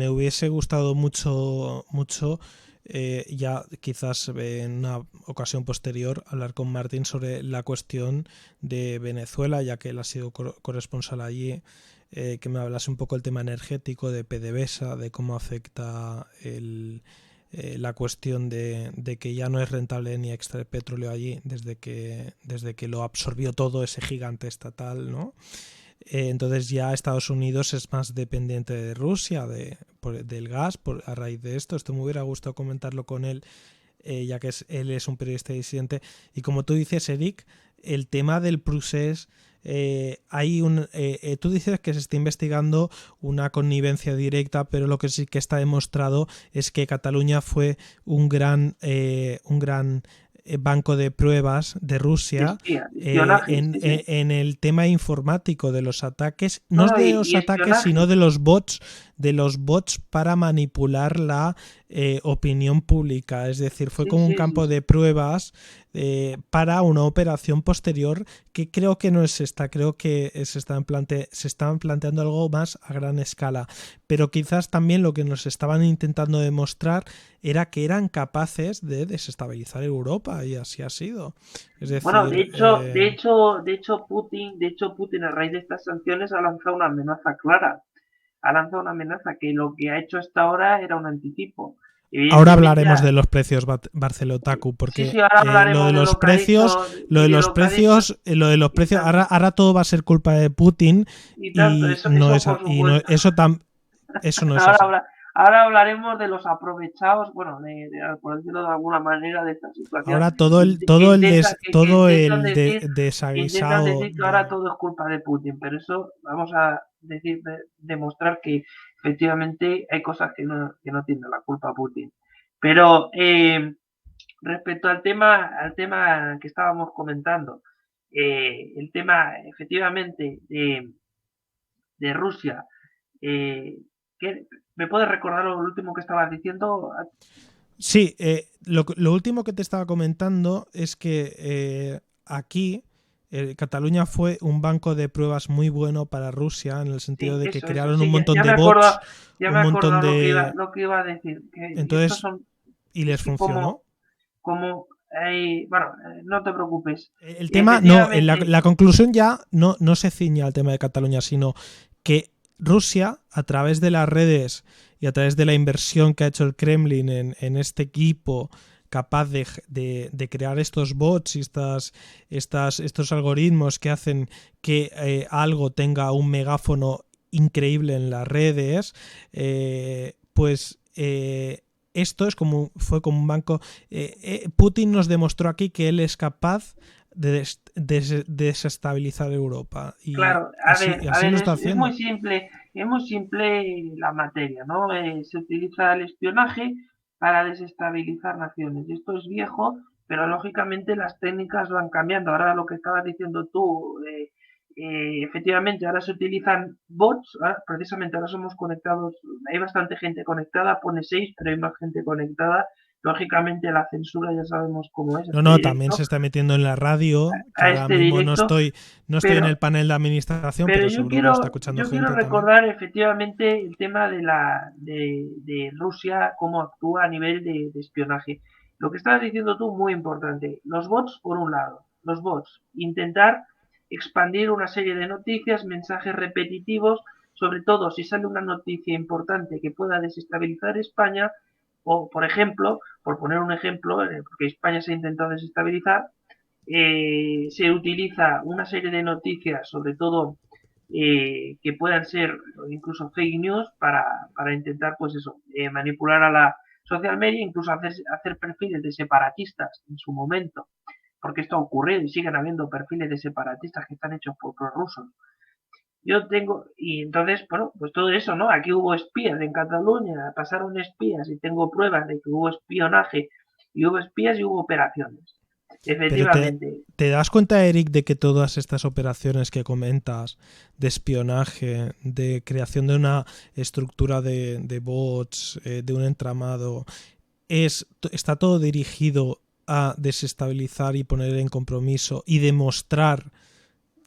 hubiese gustado mucho, ya quizás en una ocasión posterior, hablar con Martín sobre la cuestión de Venezuela, ya que él ha sido corresponsal allí, que me hablase un poco el tema energético de PDVSA, de cómo afecta la cuestión de que ya no es rentable ni extraer petróleo allí desde que lo absorbió todo ese gigante estatal, ¿no? Entonces ya Estados Unidos es más dependiente de Rusia, del gas, a raíz de esto. Esto me hubiera gustado comentarlo con él, ya que él es un periodista disidente. Y como tú dices, Eric, el tema del procés, tú dices que se está investigando una connivencia directa, pero lo que sí que está demostrado es que Cataluña fue un gran banco de pruebas de Rusia en el tema informático de los ataques, no de los ataques, sino de los bots para manipular la opinión pública. Es decir, fue como un campo de pruebas para una operación posterior que creo que no es esta, creo que se estaban planteando algo más a gran escala, pero quizás también lo que nos estaban intentando demostrar era que eran capaces de desestabilizar Europa, y así ha sido. Es decir, bueno, de hecho Putin a raíz de estas sanciones ha lanzado una amenaza clara. Ha lanzado una amenaza que lo que ha hecho hasta ahora era un anticipo. Ahora hablaremos de los precios, Barcelotaku, porque sí, ahora hablaremos lo de los precios, ahora todo va a ser culpa de Putin y tanto, eso no es así. Ahora hablaremos de los aprovechados, bueno, por decirlo de alguna manera, de esta situación. Ahora intentan decir que ahora todo es culpa de Putin, pero eso vamos a demostrar que efectivamente hay cosas que no tienen la culpa Putin. Pero respecto al tema que estábamos comentando, el tema efectivamente de Rusia, ¿me puedes recordar lo último que estabas diciendo? Sí, lo último que te estaba comentando es que aquí Cataluña fue un banco de pruebas muy bueno para Rusia, en el sentido de que crearon un montón de bots, un montón de... Lo que iba a decir. Entonces, y les funcionó. Bueno, no te preocupes. El tema, no, la conclusión ya no se ciña al tema de Cataluña, sino que Rusia, a través de las redes y a través de la inversión que ha hecho el Kremlin en este equipo capaz de crear estos bots y estos algoritmos que hacen que algo tenga un megáfono increíble en las redes, esto fue como un banco. Putin nos demostró aquí que él es capaz de desestabilizar Europa. Y claro, es muy simple la materia, ¿no? Se utiliza el espionaje para desestabilizar naciones. Esto es viejo, pero lógicamente las técnicas van cambiando. Ahora lo que estabas diciendo tú, efectivamente, ahora se utilizan bots, precisamente ahora somos conectados, hay bastante gente conectada, pone 6, pero hay más gente conectada. Lógicamente la censura ya sabemos cómo es. También se está metiendo en la radio, que ahora mismo no estoy en el panel de administración, pero seguro que lo está escuchando gente. Yo quiero recordar efectivamente el tema de Rusia, cómo actúa a nivel de espionaje. Lo que estabas diciendo tú, muy importante. Los bots, por un lado, intentar expandir una serie de noticias, mensajes repetitivos, sobre todo si sale una noticia importante que pueda desestabilizar España, o por ejemplo, por poner un ejemplo, porque España se ha intentado desestabilizar, se utiliza una serie de noticias, sobre todo que puedan ser incluso fake news, para intentar, pues eso, manipular a la social media, incluso hacer perfiles de separatistas en su momento, porque esto ha ocurrido y siguen habiendo perfiles de separatistas que están hechos por prorrusos. y entonces, bueno, pues todo eso, ¿no? Aquí hubo espías en Cataluña, pasaron espías y tengo pruebas de que hubo espionaje y hubo espías y hubo operaciones. Pero Efectivamente. ¿te das cuenta, Eric, de que todas estas operaciones que comentas de espionaje, de creación de una estructura de bots, de un entramado, está todo dirigido a desestabilizar y poner en compromiso y demostrar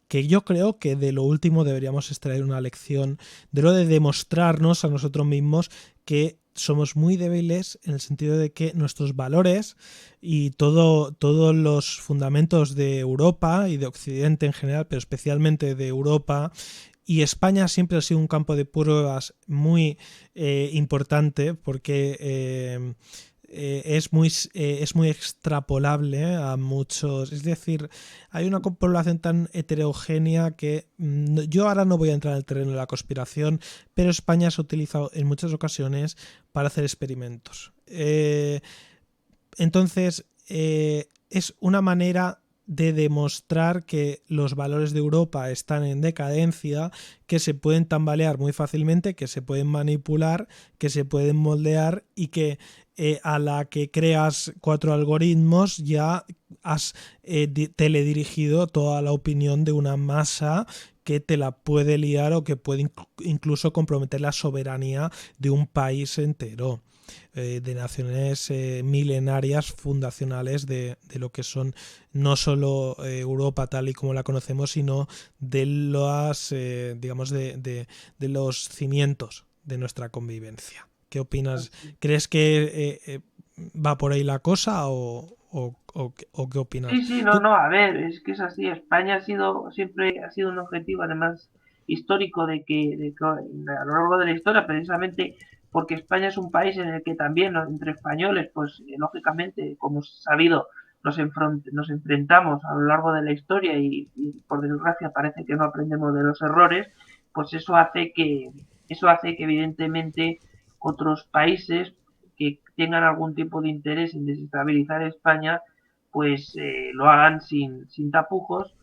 que yo creo que de lo último deberíamos extraer una lección, de lo de demostrarnos a nosotros mismos que somos muy débiles en el sentido de que nuestros valores y todos los fundamentos de Europa y de Occidente en general, pero especialmente de Europa, y España siempre ha sido un campo de pruebas muy importante porque es muy extrapolable a muchos. Es decir, hay una población tan heterogénea que yo ahora no voy a entrar en el terreno de la conspiración, pero España se ha utilizado en muchas ocasiones para hacer experimentos. Entonces, es una manera de demostrar que los valores de Europa están en decadencia, que se pueden tambalear muy fácilmente, que se pueden manipular, que se pueden moldear y que a la que creas 4 algoritmos ya has teledirigido toda la opinión de una masa que te la puede liar o que puede incluso comprometer la soberanía de un país entero. De naciones milenarias fundacionales de lo que son no solo Europa tal y como la conocemos, sino de las digamos de los cimientos de nuestra convivencia. ¿Qué opinas? ¿Crees que va por ahí la cosa o qué opinas? Sí, sí, no, ¿Tú? no, a ver, es que es así. España siempre ha sido un objetivo, además, histórico de que a lo largo de la historia, precisamente porque España es un país en el que también entre españoles, pues lógicamente, como es sabido, nos enfrentamos a lo largo de la historia y por desgracia parece que no aprendemos de los errores, pues eso hace que evidentemente otros países que tengan algún tipo de interés en desestabilizar España pues lo hagan sin tapujos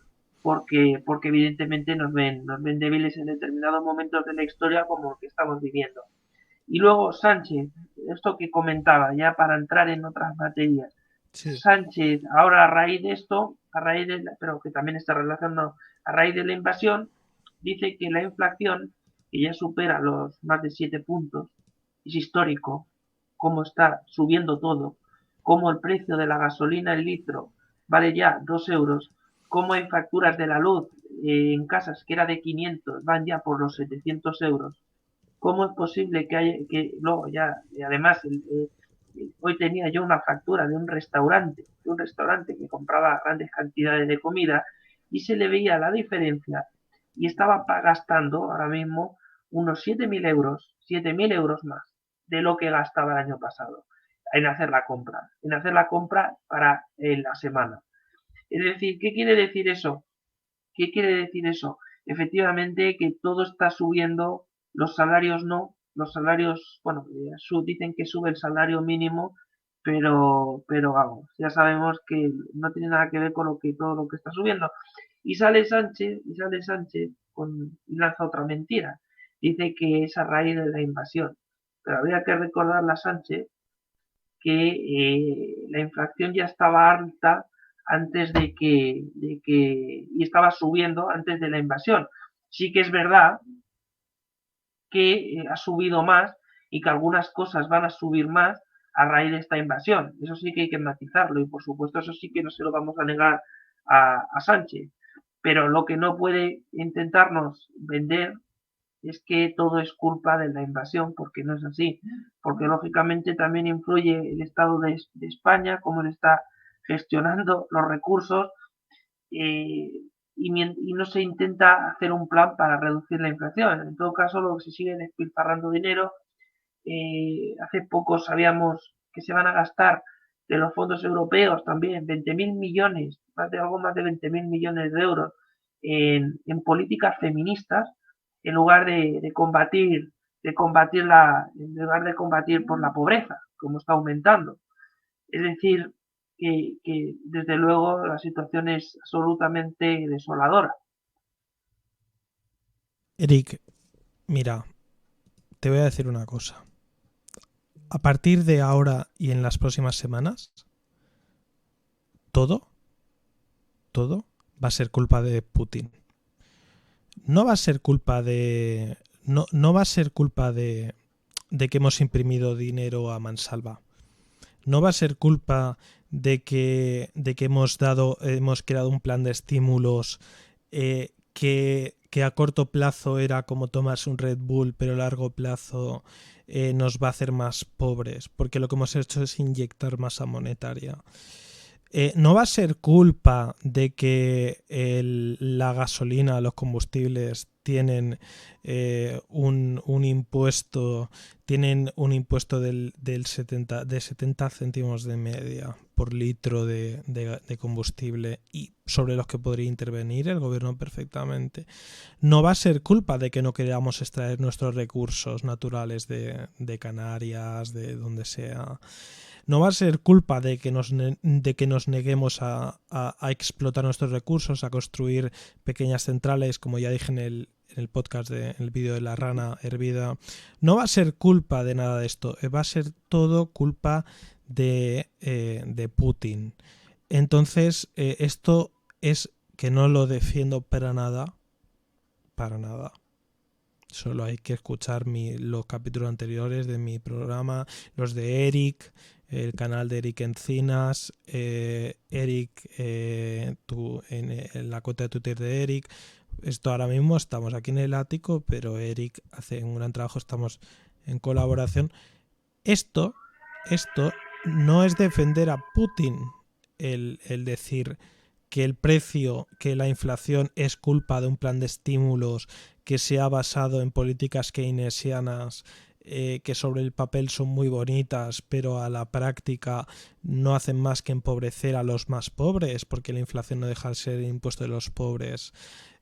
porque evidentemente nos ven débiles en determinados momentos de la historia como el que estamos viviendo. Y luego Sánchez, esto que comentaba, ya para entrar en otras materias, Sí. Sánchez, ahora a raíz de esto, pero que también está relacionado, a raíz de la invasión, dice que la inflación, que ya supera los más de 7 puntos, es histórico, cómo está subiendo todo, cómo el precio de la gasolina el litro vale ya 2 euros, cómo hay facturas de la luz en casas que era de 500, van ya por los 700 euros. ¿Cómo es posible que luego ya, y además, hoy tenía yo una factura de un restaurante que compraba grandes cantidades de comida y se le veía la diferencia y estaba gastando ahora mismo unos 7.000 euros más de lo que gastaba el año pasado en hacer la compra para la semana. Es decir, ¿qué quiere decir eso? ¿Qué quiere decir eso? Efectivamente que todo está subiendo, los salarios no, los salarios, bueno, dicen que sube el salario mínimo, pero vamos, ya sabemos que no tiene nada que ver con todo lo que está subiendo. Y sale Sánchez y lanza otra mentira. Dice que es a raíz de la invasión. Pero habría que recordarle a Sánchez que la inflación ya estaba alta y estaba subiendo antes de la invasión. Sí que es verdad que ha subido más y que algunas cosas van a subir más a raíz de esta invasión. Eso sí que hay que matizarlo y por supuesto eso sí que no se lo vamos a negar a Sánchez. Pero lo que no puede intentarnos vender es que todo es culpa de la invasión, porque no es así, porque lógicamente también influye el Estado de España, cómo le está gestionando los recursos eh, y no se intenta hacer un plan para reducir la inflación. En todo caso, lo que se sigue despilfarrando dinero. Hace poco sabíamos que se van a gastar de los fondos europeos también 20.000 millones, algo más de 20.000 millones de euros en políticas feministas en lugar de combatir por la pobreza, como está aumentando. Es decir, que desde luego la situación es absolutamente desoladora. Eric, mira, te voy a decir una cosa. A partir de ahora y en las próximas semanas, todo va a ser culpa de Putin. No va a ser culpa de... No va a ser culpa de que hemos imprimido dinero a mansalva. No va a ser culpa de que hemos creado un plan de estímulos que a corto plazo era como tomarse un Red Bull, pero a largo plazo nos va a hacer más pobres, porque lo que hemos hecho es inyectar masa monetaria. No va a ser culpa de que la gasolina, los combustibles tienen un impuesto de 70 céntimos de media por litro de combustible, y sobre los que podría intervenir el gobierno perfectamente. No va a ser culpa de que no queramos extraer nuestros recursos naturales de Canarias, de donde sea. No va a ser culpa de que nos neguemos a explotar nuestros recursos, a construir pequeñas centrales, como ya dije en el podcast, en el vídeo de la rana hervida. No va a ser culpa de nada de esto, va a ser todo culpa de Putin. Entonces, esto es que no lo defiendo para nada. Solo hay que escuchar los capítulos anteriores de mi programa, los de Eric, el canal de Eric Encinas, Eric, en la cuenta de Twitter de Eric. Esto ahora mismo estamos aquí en el ático, pero Eric hace un gran trabajo, estamos en colaboración. Esto no es defender a Putin, el decir que el precio, que la inflación es culpa de un plan de estímulos que se ha basado en políticas keynesianas que sobre el papel son muy bonitas, pero a la práctica no hacen más que empobrecer a los más pobres, porque la inflación no deja de ser el impuesto de los pobres.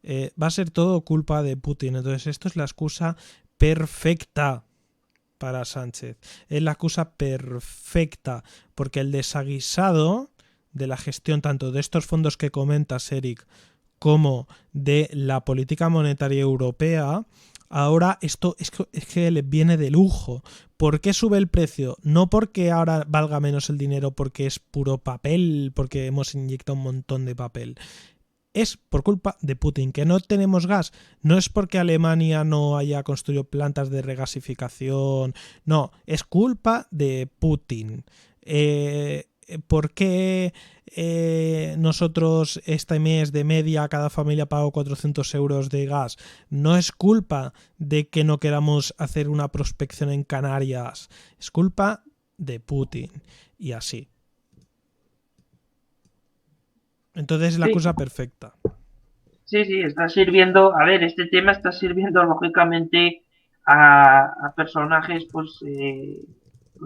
Va a ser todo culpa de Putin. Entonces esto es la excusa perfecta para Sánchez. Es la excusa perfecta, porque el desaguisado de la gestión tanto de estos fondos que comentas, Eric, como de la política monetaria europea, ahora esto es que le viene de lujo. ¿Por qué sube el precio? No porque ahora valga menos el dinero porque es puro papel, porque hemos inyectado un montón de papel. Es por culpa de Putin. Que no tenemos gas no es porque Alemania no haya construido plantas de regasificación, no, es culpa de Putin. ¿Por qué nosotros este mes de media cada familia paga 400 euros de gas? No es culpa de que no queramos hacer una prospección en Canarias, es culpa de Putin, y así. Entonces es la cosa perfecta. Sí, está sirviendo, a ver, este tema está sirviendo lógicamente a personajes pues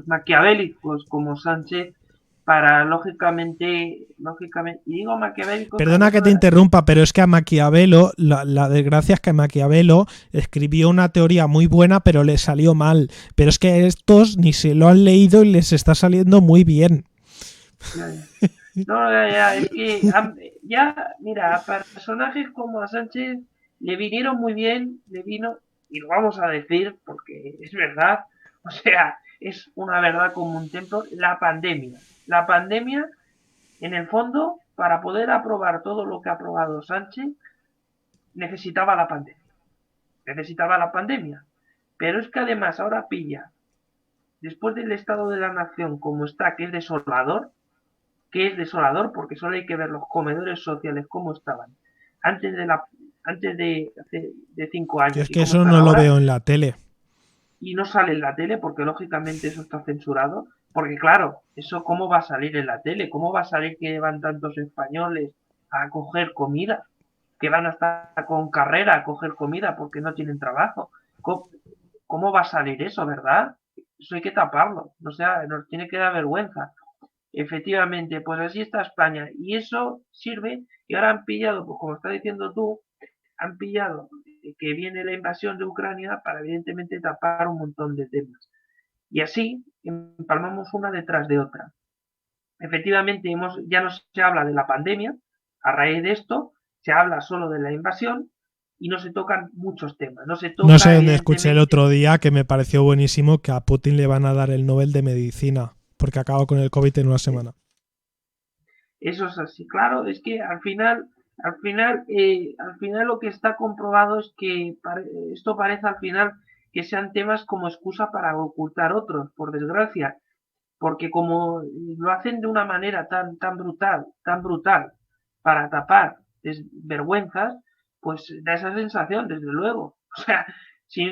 maquiavélicos como Sánchez para lógicamente, y digo maquiavélicos. Perdona que te interrumpa, pero es que a Maquiavelo, la desgracia es que Maquiavelo escribió una teoría muy buena, pero le salió mal. Pero es que estos ni se lo han leído y les está saliendo muy bien. No, es que ya, mira, a personajes como a Sánchez le vinieron muy bien, y lo vamos a decir porque es verdad, o sea, es una verdad como un templo, la pandemia. La pandemia, en el fondo, para poder aprobar todo lo que ha aprobado Sánchez, necesitaba la pandemia. Necesitaba la pandemia. Pero es que además ahora pilla, después del estado de la nación como está, que es desolador porque solo hay que ver los comedores sociales cómo estaban antes de hace de 5 años. Yo es que eso no lo veo en la tele. Y no sale en la tele porque lógicamente eso está censurado. Porque claro, eso cómo va a salir en la tele, cómo va a salir que van tantos españoles a coger comida, que van a estar con carrera a coger comida porque no tienen trabajo. ¿Cómo va a salir eso, verdad? Eso hay que taparlo, o sea, nos tiene que dar vergüenza. Efectivamente, pues así está España. Y eso sirve, y ahora han pillado, pues como está diciendo tú, han pillado que viene la invasión de Ucrania para evidentemente tapar un montón de temas. Y así empalmamos una detrás de otra. Efectivamente, ya no se habla de la pandemia, a raíz de esto se habla solo de la invasión, y no se tocan muchos temas. No se No toca, sé dónde escuché el evidentemente, otro día que me pareció buenísimo que a Putin le van a dar el Nobel de Medicina porque acaba con el COVID en una semana. eso es así. Claro, es que al final lo que está comprobado es que esto parece al final que sean temas como excusa para ocultar otros, por desgracia, porque como lo hacen de una manera tan brutal para tapar vergüenzas, pues da esa sensación, desde luego. O sea, si,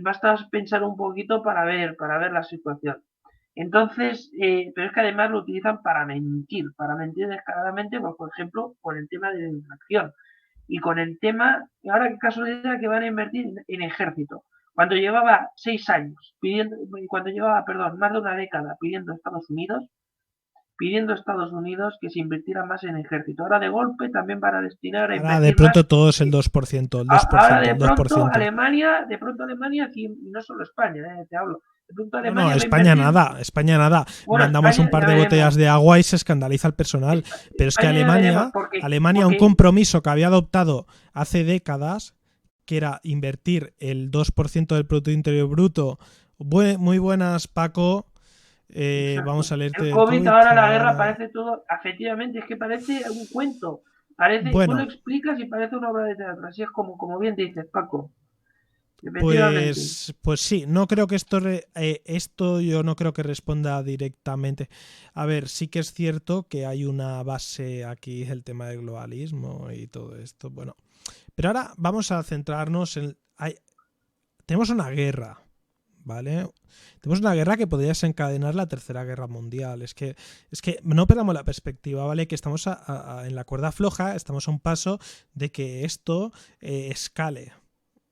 basta pensar un poquito para ver la situación. Entonces, pero es que además lo utilizan para mentir descaradamente, pues, por ejemplo, con el tema de la inflación. Y con el tema, ahora qué casualidad que van a invertir en ejército. Cuando llevaba 6 años pidiendo, cuando llevaba, perdón, más de una década pidiendo a Estados Unidos que se invirtiera más en ejército. Ahora de golpe también van a destinar a Ahora de invertir más. pronto todo es el 2%, el Ahora 2%, el 2%. De pronto Alemania, y no solo España, te hablo, de pronto No, Alemania va a España invertir. nada, España nada. Bueno, Mandamos un España par ya de botellas veremos. de agua y se escandaliza el personal. Pero es que España ya veremos, Alemania, un compromiso que había adoptado hace décadas, que era invertir el 2% del Producto Interior Bruto. Muy buenas, Paco. Vamos a leerte el el COVID, tuit. ahora la guerra parece todo, efectivamente, es que parece un cuento. Parece, tú lo Bueno, explicas y parece una obra de teatro. Así es como bien dices, Paco. Efectivamente. pues sí, no creo que esto yo no creo que responda directamente. A ver, sí que es cierto que hay una base aquí, el tema del globalismo y todo esto. Bueno, pero ahora vamos a centrarnos en... tenemos una guerra, ¿vale? Tenemos una guerra que podría desencadenar la Tercera Guerra Mundial. Es que no perdamos la perspectiva, ¿vale? Que estamos en la cuerda floja, estamos a un paso de que esto escale.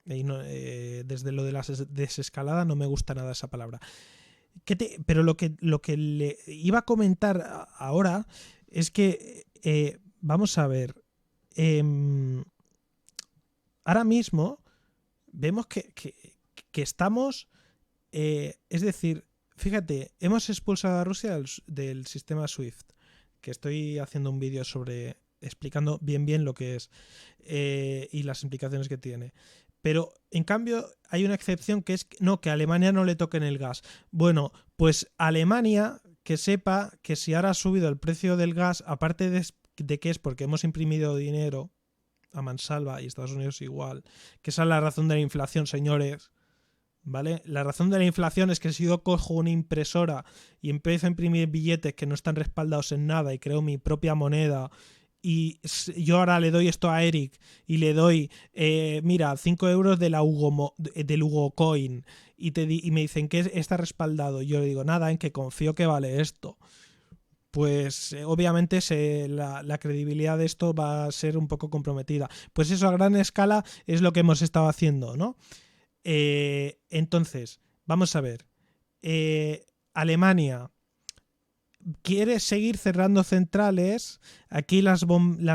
Y no, desde lo de la desescalada no me gusta nada esa palabra. Pero lo que le iba a comentar ahora es que vamos a ver, ahora mismo vemos que estamos, es decir, fíjate, hemos expulsado a Rusia del sistema SWIFT, que estoy haciendo un vídeo sobre explicando bien lo que es y las implicaciones que tiene. Pero, en cambio, hay una excepción que es que a Alemania no le toquen el gas. Bueno, pues Alemania, que sepa que si ahora ha subido el precio del gas, aparte de que es porque hemos imprimido dinero a mansalva y Estados Unidos igual, que esa es la razón de la inflación, señores, ¿vale? La razón de la inflación es que si yo cojo una impresora y empiezo a imprimir billetes que no están respaldados en nada y creo mi propia moneda y yo ahora le doy esto a Eric y le doy, mira, 5 euros del Hugo Coin y me dicen que está respaldado. Y yo le digo, nada, en que confío que vale esto. Pues obviamente la credibilidad de esto va a ser un poco comprometida. Pues eso a gran escala es lo que hemos estado haciendo, ¿no? Entonces, vamos a ver. Alemania quiere seguir cerrando centrales. Aquí las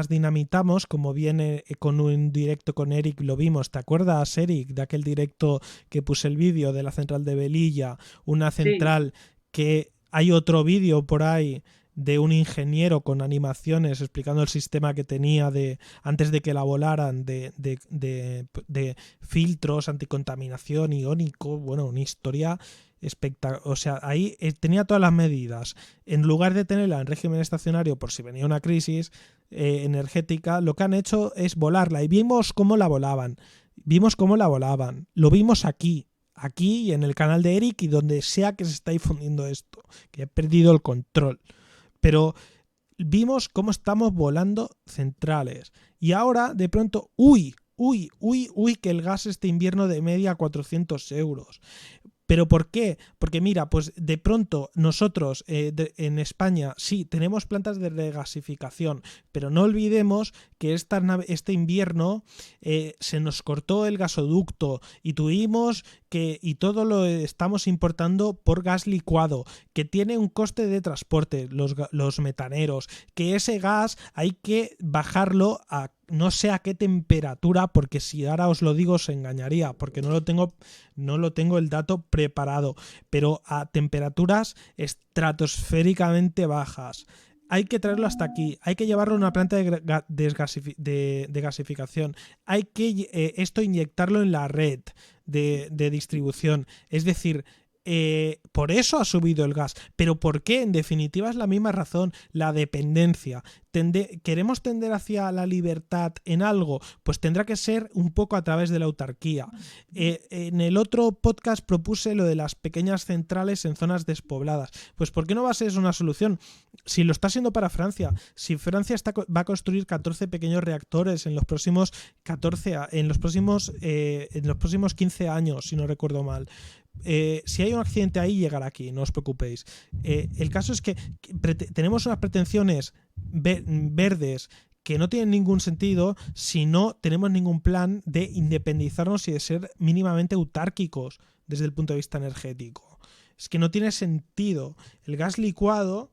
dinamitamos, como viene con un directo con Eric, lo vimos. ¿Te acuerdas, Eric, de aquel directo que puse el vídeo de la central de Velilla? Una central que hay otro vídeo por ahí de un ingeniero con animaciones explicando el sistema que tenía antes de que la volaran de filtros anticontaminación iónico. Bueno, una historia espectacular. O sea, ahí tenía todas las medidas. En lugar de tenerla en régimen estacionario por si venía una crisis energética, lo que han hecho es volarla. Y vimos cómo la volaban. Lo vimos aquí y en el canal de Eric y donde sea que se está difundiendo esto, que he perdido el control. Pero vimos cómo estamos volando centrales. Y ahora, de pronto, que el gas este invierno de media 400 euros. ¿Pero por qué? Porque mira, pues de pronto nosotros en España sí tenemos plantas de regasificación, pero no olvidemos que este invierno se nos cortó el gasoducto y tuvimos y todo lo estamos importando por gas licuado, que tiene un coste de transporte, los metaneros, que ese gas hay que bajarlo a no sé a qué temperatura, porque si ahora os lo digo os engañaría, porque no lo tengo el dato preparado, pero a temperaturas estratosféricamente bajas. hay que traerlo hasta aquí, hay que llevarlo a una planta de gasificación, hay que esto inyectarlo en la red de distribución. Es decir, por eso ha subido el gas. ¿Pero por qué? En definitiva es la misma razón, la dependencia. ¿Queremos tender hacia la libertad en algo? Pues tendrá que ser un poco a través de la autarquía. En el otro podcast propuse lo de las pequeñas centrales en zonas despobladas. Pues ¿por qué no va a ser una solución? Si lo está haciendo para Francia, si Francia va a construir 14 pequeños reactores en los próximos 15 años, si no recuerdo mal. Si hay un accidente ahí, llegará aquí, no os preocupéis. El caso es que tenemos unas pretensiones verdes que no tienen ningún sentido si no tenemos ningún plan de independizarnos y de ser mínimamente autárquicos desde el punto de vista energético. Es que no tiene sentido. El gas licuado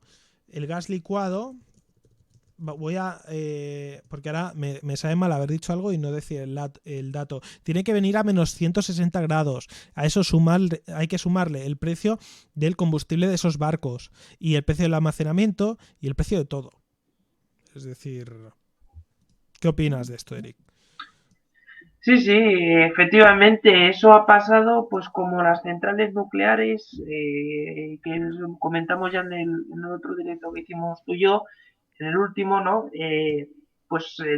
voy a porque ahora me sabe mal haber dicho algo y no decir el dato. Tiene que venir a menos 160 grados. A eso hay que sumarle el precio del combustible de esos barcos y el precio del almacenamiento y el precio de todo. Es decir, ¿qué opinas de esto, Eric? Sí, efectivamente, eso ha pasado pues como las centrales nucleares que comentamos ya en el otro directo que hicimos tú y yo, en el último, ¿no?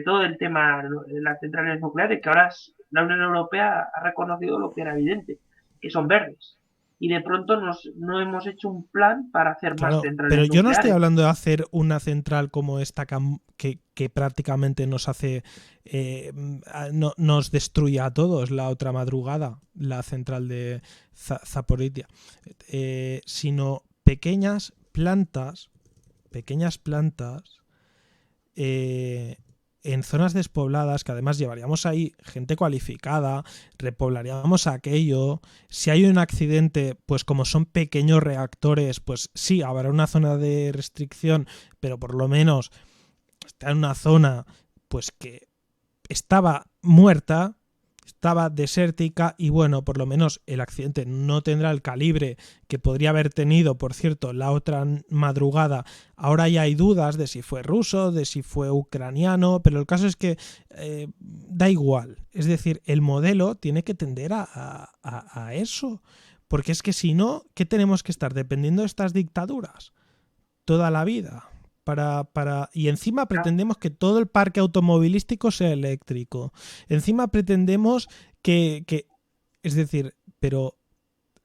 Todo el tema de las centrales nucleares, que ahora la Unión Europea ha reconocido lo que era evidente, que son verdes. Y de pronto no hemos hecho un plan para hacer más centrales pero nucleares. Yo no estoy hablando de hacer una central como esta que prácticamente nos hace nos destruye a todos la otra madrugada, la central de Zaporizhia, sino pequeñas plantas en zonas despobladas, que además llevaríamos ahí gente cualificada, repoblaríamos aquello. Si hay un accidente, pues como son pequeños reactores, pues sí, habrá una zona de restricción, pero por lo menos está en una zona pues que estaba muerta, estaba desértica y bueno, por lo menos el accidente no tendrá el calibre que podría haber tenido, por cierto, la otra madrugada. Ahora ya hay dudas de si fue ruso, de si fue ucraniano, pero el caso es que da igual. Es decir, el modelo tiene que tender a eso, porque es que si no, ¿qué tenemos que estar dependiendo de estas dictaduras toda la vida? Y encima pretendemos que todo el parque automovilístico sea eléctrico. Encima pretendemos es decir, pero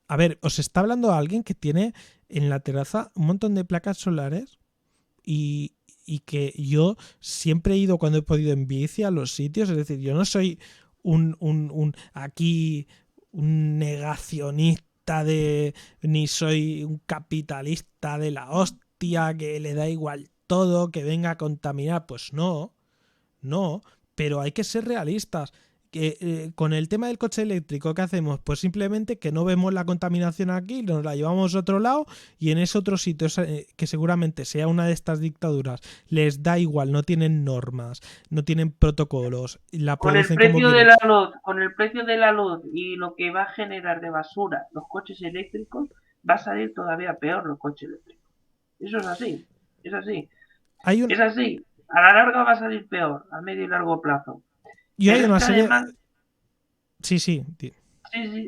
a ver, os está hablando alguien que tiene en la terraza un montón de placas solares y que yo siempre he ido cuando he podido en bici a los sitios. Es decir, yo no soy un negacionista ni soy un capitalista de la hostia que le da igual todo, que venga a contaminar. Pues no, pero hay que ser realistas. Con el tema del coche eléctrico, ¿qué hacemos? Pues simplemente que no vemos la contaminación aquí, nos la llevamos a otro lado y en ese otro sitio, que seguramente sea una de estas dictaduras, les da igual, no tienen normas, no tienen protocolos. Con el precio de la luz y lo que va a generar de basura los coches eléctricos, va a salir todavía peor los coches eléctricos. Eso es así, es así. Es así, a la larga va a salir peor, a medio y largo plazo. Y hay una serie... Además, Sí. Sí,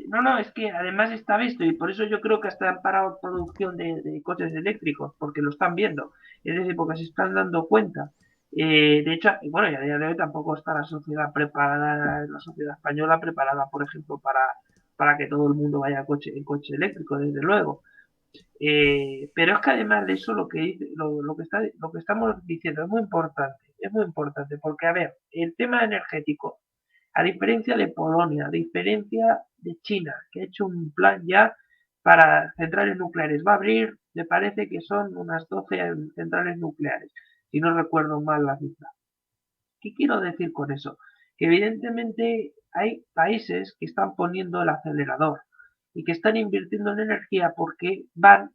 no, es que además está visto y por eso yo creo que hasta han parado producción de coches eléctricos, porque lo están viendo, es decir, porque se están dando cuenta. De hecho, bueno, y a día de hoy tampoco está la sociedad preparada, la sociedad española preparada, por ejemplo, para que todo el mundo vaya en coche eléctrico, desde luego. Pero es que además de eso lo que estamos diciendo es muy importante, porque a ver, el tema energético, a diferencia de Polonia, a diferencia de China, que ha hecho un plan ya para centrales nucleares, va a abrir, me parece que son unas 12 centrales nucleares, si no recuerdo mal la cifra. ¿Qué quiero decir con eso? Que evidentemente hay países que están poniendo el acelerador y que están invirtiendo en energía porque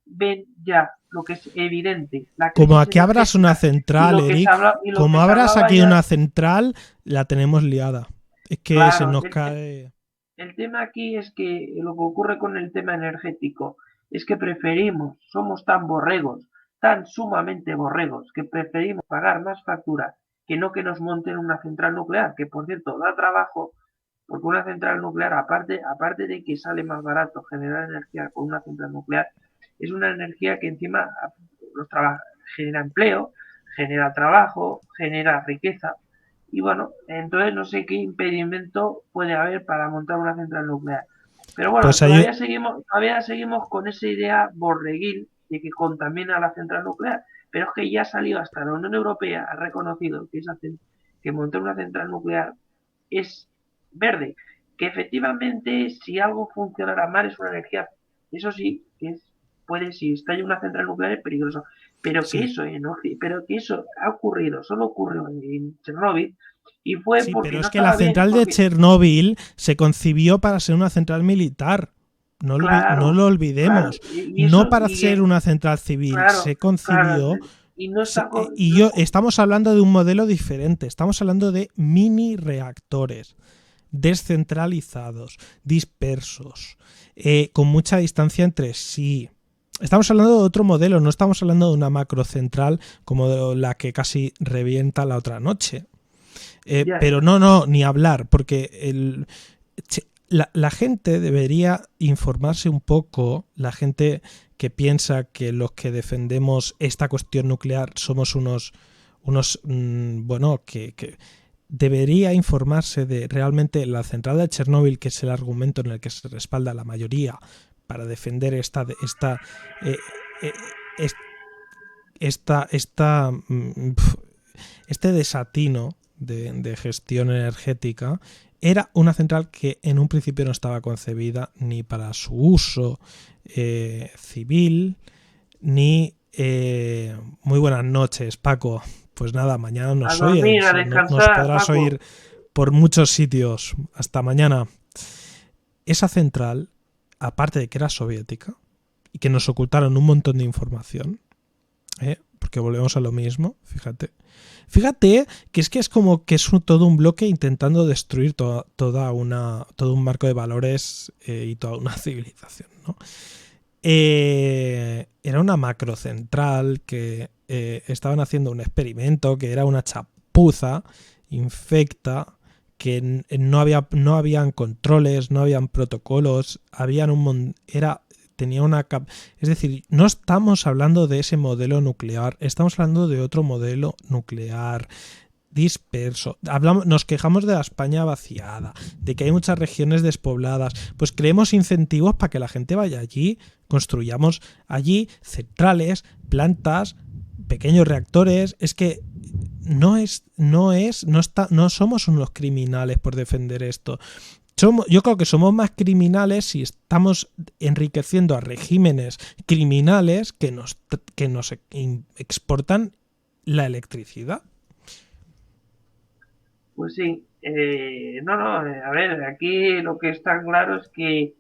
ven ya lo que es evidente. Como aquí abras una central, Eric, como abras aquí una central, la tenemos liada. Es que claro, se nos cae... El tema aquí es que lo que ocurre con el tema energético es que somos tan borregos, tan sumamente borregos que preferimos pagar más factura que no que nos monten una central nuclear, que por cierto da trabajo, porque una central nuclear, aparte de que sale más barato generar energía con una central nuclear, es una energía que encima genera empleo, genera trabajo, genera riqueza. Y bueno, entonces no sé qué impedimento puede haber para montar una central nuclear. Pero bueno, Pues ahí, todavía seguimos con esa idea borreguil de que contamina la central nuclear. Pero es que ya ha salido hasta la Unión Europea, ha reconocido que montar una central nuclear es verde. Que efectivamente, si algo funcionara mal, es una energía. Eso sí, puede, si estalla una central nuclear, es peligroso. sí, Pero que eso ha ocurrido, solo ocurrió en Chernóbil, y fue sí, porque pero no es que la estaba bien, central de porque, Chernóbil se concibió para ser una central militar. No claro, lo claro, olvidemos. y No eso, para ser una central civil. claro, Se claro, concibió. y no está, Y yo estamos hablando de un modelo diferente. Estamos hablando de mini reactores descentralizados, dispersos, con mucha distancia entre sí. Estamos hablando de otro modelo, no estamos hablando de una macrocentral como la que casi revienta la otra noche. ya, Pero no, ni hablar, porque la gente debería informarse un poco, la gente que piensa que los que defendemos esta cuestión nuclear somos bueno, que debería informarse de realmente la central de Chernóbil, que es el argumento en el que se respalda la mayoría para defender eh, eh, esta este desatino de gestión energética. Era una central que en un principio no estaba concebida ni para su uso civil, ni... muy buenas noches, Paco. Pues nada, mañana a nos dormir, a oyes, nos descansar, podrás Paco. oír por muchos sitios. Hasta mañana. Esa central, aparte de que era soviética y que nos ocultaron un montón de información, porque volvemos a lo mismo, Fíjate que es como que es todo un bloque intentando destruir todo un marco de valores y toda una civilización, ¿no? Era una macrocentral que estaban haciendo un experimento que era una chapuza infecta, que no habían controles, no habían protocolos, tenía una es decir, no estamos hablando de ese modelo nuclear, estamos hablando de otro modelo nuclear disperso. Nos quejamos de la España vaciada, de que hay muchas regiones despobladas. Pues creemos incentivos para que la gente vaya allí, construyamos allí centrales, plantas, pequeños reactores. Es que no somos unos criminales por defender esto. Yo creo que somos más criminales si estamos enriqueciendo a regímenes criminales que nos exportan la electricidad. Pues sí, a ver, aquí lo que está claro es que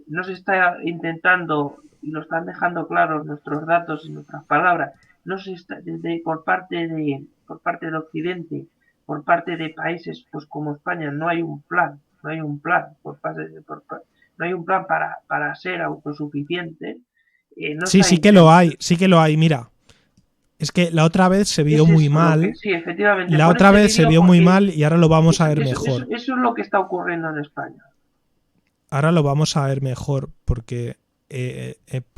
no se está intentando, y lo están dejando claros nuestros datos y nuestras palabras, no se está, por parte de Occidente, por parte de países pues como España, no hay un plan, no hay un plan no hay un plan para ser autosuficiente, no Sí, está intentando, sí que lo hay, mira. Es que la otra vez se vio es muy eso lo que, mal. sí, efectivamente, La pon otra ese vez se vídeo vio muy porque mal y ahora lo vamos a ver mejor. eso es lo que está ocurriendo en España. Ahora lo vamos a ver mejor porque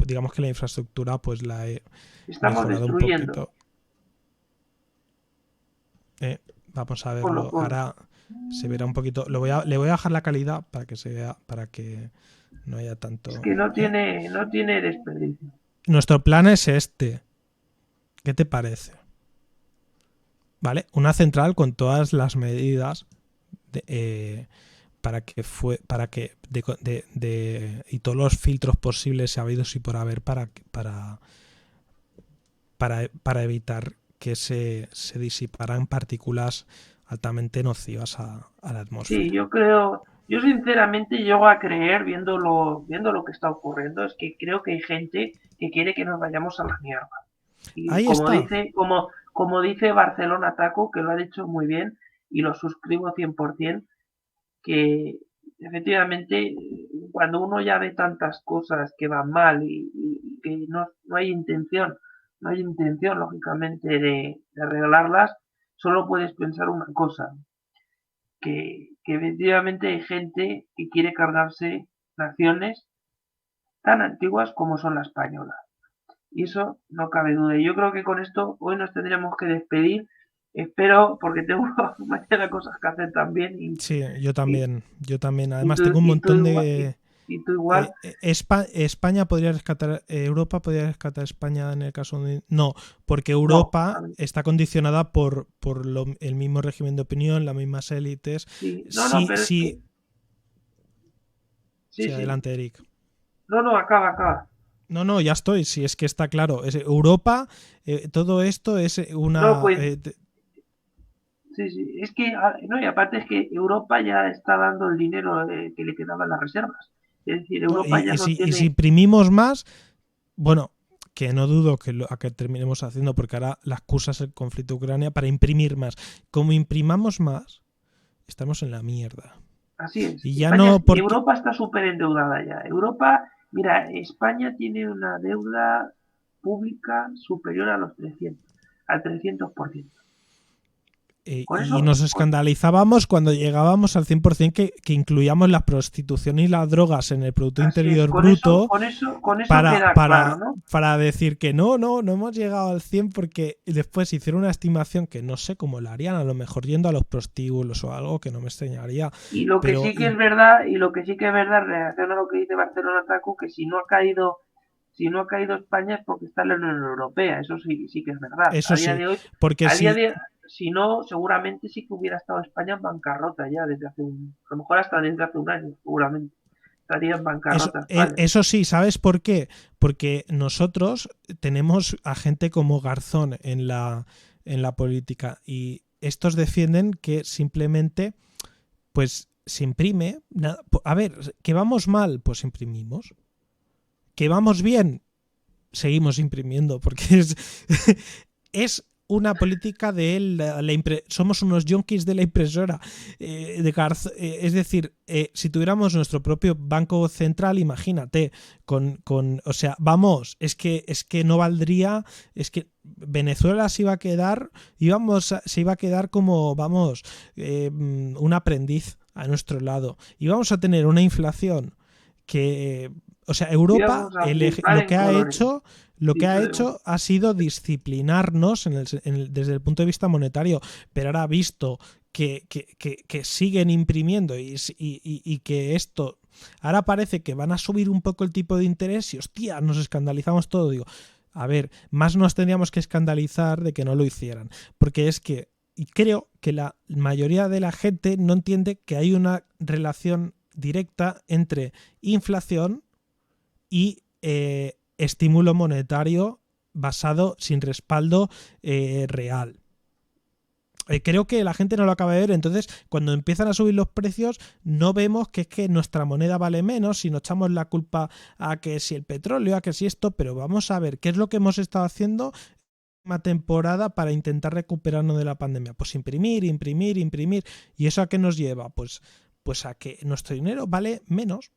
digamos que la infraestructura pues la he Estamos mejorado un destruyendo. poquito. Vamos a Ponlo, verlo. ponlo. Ahora se verá un poquito. Le voy a bajar la calidad para que se vea, para que no haya Es tanto. que no tiene desperdicio. Nuestro plan es este. ¿Qué te parece? ¿Vale? Una central con todas las medidas para que y todos los filtros posibles habidos y por haber para evitar que se disiparan partículas altamente nocivas a la Sí, atmósfera. yo sinceramente llego a creer, viendo lo que está ocurriendo, es que creo que hay gente que quiere que nos vayamos a la mierda. Y Ahí está. como dice Barcelona Taco, que lo ha dicho muy bien, y lo suscribo 100%, que efectivamente cuando uno ya ve tantas cosas que van mal y que no hay intención no hay intención, lógicamente, de arreglarlas, solo puedes pensar una cosa, que efectivamente hay gente que quiere cargarse naciones tan antiguas como son la española. Y eso no cabe duda. Y yo creo que con esto hoy nos tendríamos que despedir. Espero, porque tengo mañana cosas que hacer también. Sí, yo también. Además, tú, tengo un montón de... Y tú igual. España podría rescatar, Europa podría rescatar a España en el caso de... No, porque Europa está condicionada por el mismo régimen de opinión, las mismas élites. Sí, sí, sí, adelante, Eric. No, acaba. No, ya estoy. Si es que está claro. Europa, todo esto es una... No, pues, sí, es que, no, y aparte es que Europa ya está dando el dinero que le quedaba en las reservas. Es decir, Europa ya no tiene... Y si imprimimos más, bueno, que no dudo a que terminemos haciendo, porque ahora la excusa es el conflicto de Ucrania para imprimir más. Como imprimamos más, estamos en la mierda. Así es. Y ya España, no porque... Europa está súper endeudada ya. Mira, España tiene una deuda pública superior a los 300%. Y nos escandalizábamos cuando llegábamos al 100% que incluíamos la prostitución y las drogas en el Producto Interior Bruto con eso claro, ¿no? Para decir que no hemos llegado al 100 porque después hicieron una estimación que no sé cómo la harían, a lo mejor yendo a los prostíbulos o algo que no me extrañaría. Y lo que sí que es verdad, en relación a lo que dice Barcelona Taku, que si no ha caído España es porque está en la Unión Europea, eso sí que es verdad. Eso a día sí, de hoy, porque si no, seguramente sí que hubiera estado España en bancarrota ya desde a lo mejor hasta desde hace un año, seguramente. Estaría en bancarrota. Eso sí, ¿sabes por qué? Porque nosotros tenemos a gente como Garzón en la política y estos defienden que simplemente pues se imprime. A ver, que vamos mal, pues imprimimos. Que vamos bien, seguimos imprimiendo, porque es una política de somos unos yonkis de la impresora. Es decir, si tuviéramos nuestro propio banco central, imagínate, o sea, vamos, es que no valdría, es que Venezuela se iba a quedar como, vamos, un aprendiz a nuestro lado. Y vamos a tener una inflación que... O sea, Europa lo que ha hecho ha sido disciplinarnos desde el punto de vista monetario, pero ahora visto que siguen imprimiendo y que esto ahora parece que van a subir un poco el tipo de interés y hostia, nos escandalizamos todo. Digo, a ver, más nos tendríamos que escandalizar de que no lo hicieran, porque es que y creo que la mayoría de la gente no entiende que hay una relación directa entre inflación y estímulo monetario basado sin respaldo real. Creo que la gente no lo acaba de ver, entonces cuando empiezan a subir los precios no vemos que es que nuestra moneda vale menos y nos echamos la culpa a que si el petróleo, a que si esto, pero vamos a ver qué es lo que hemos estado haciendo una temporada para intentar recuperarnos de la pandemia. Pues imprimir. ¿Y eso a qué nos lleva? Pues a que nuestro dinero vale menos.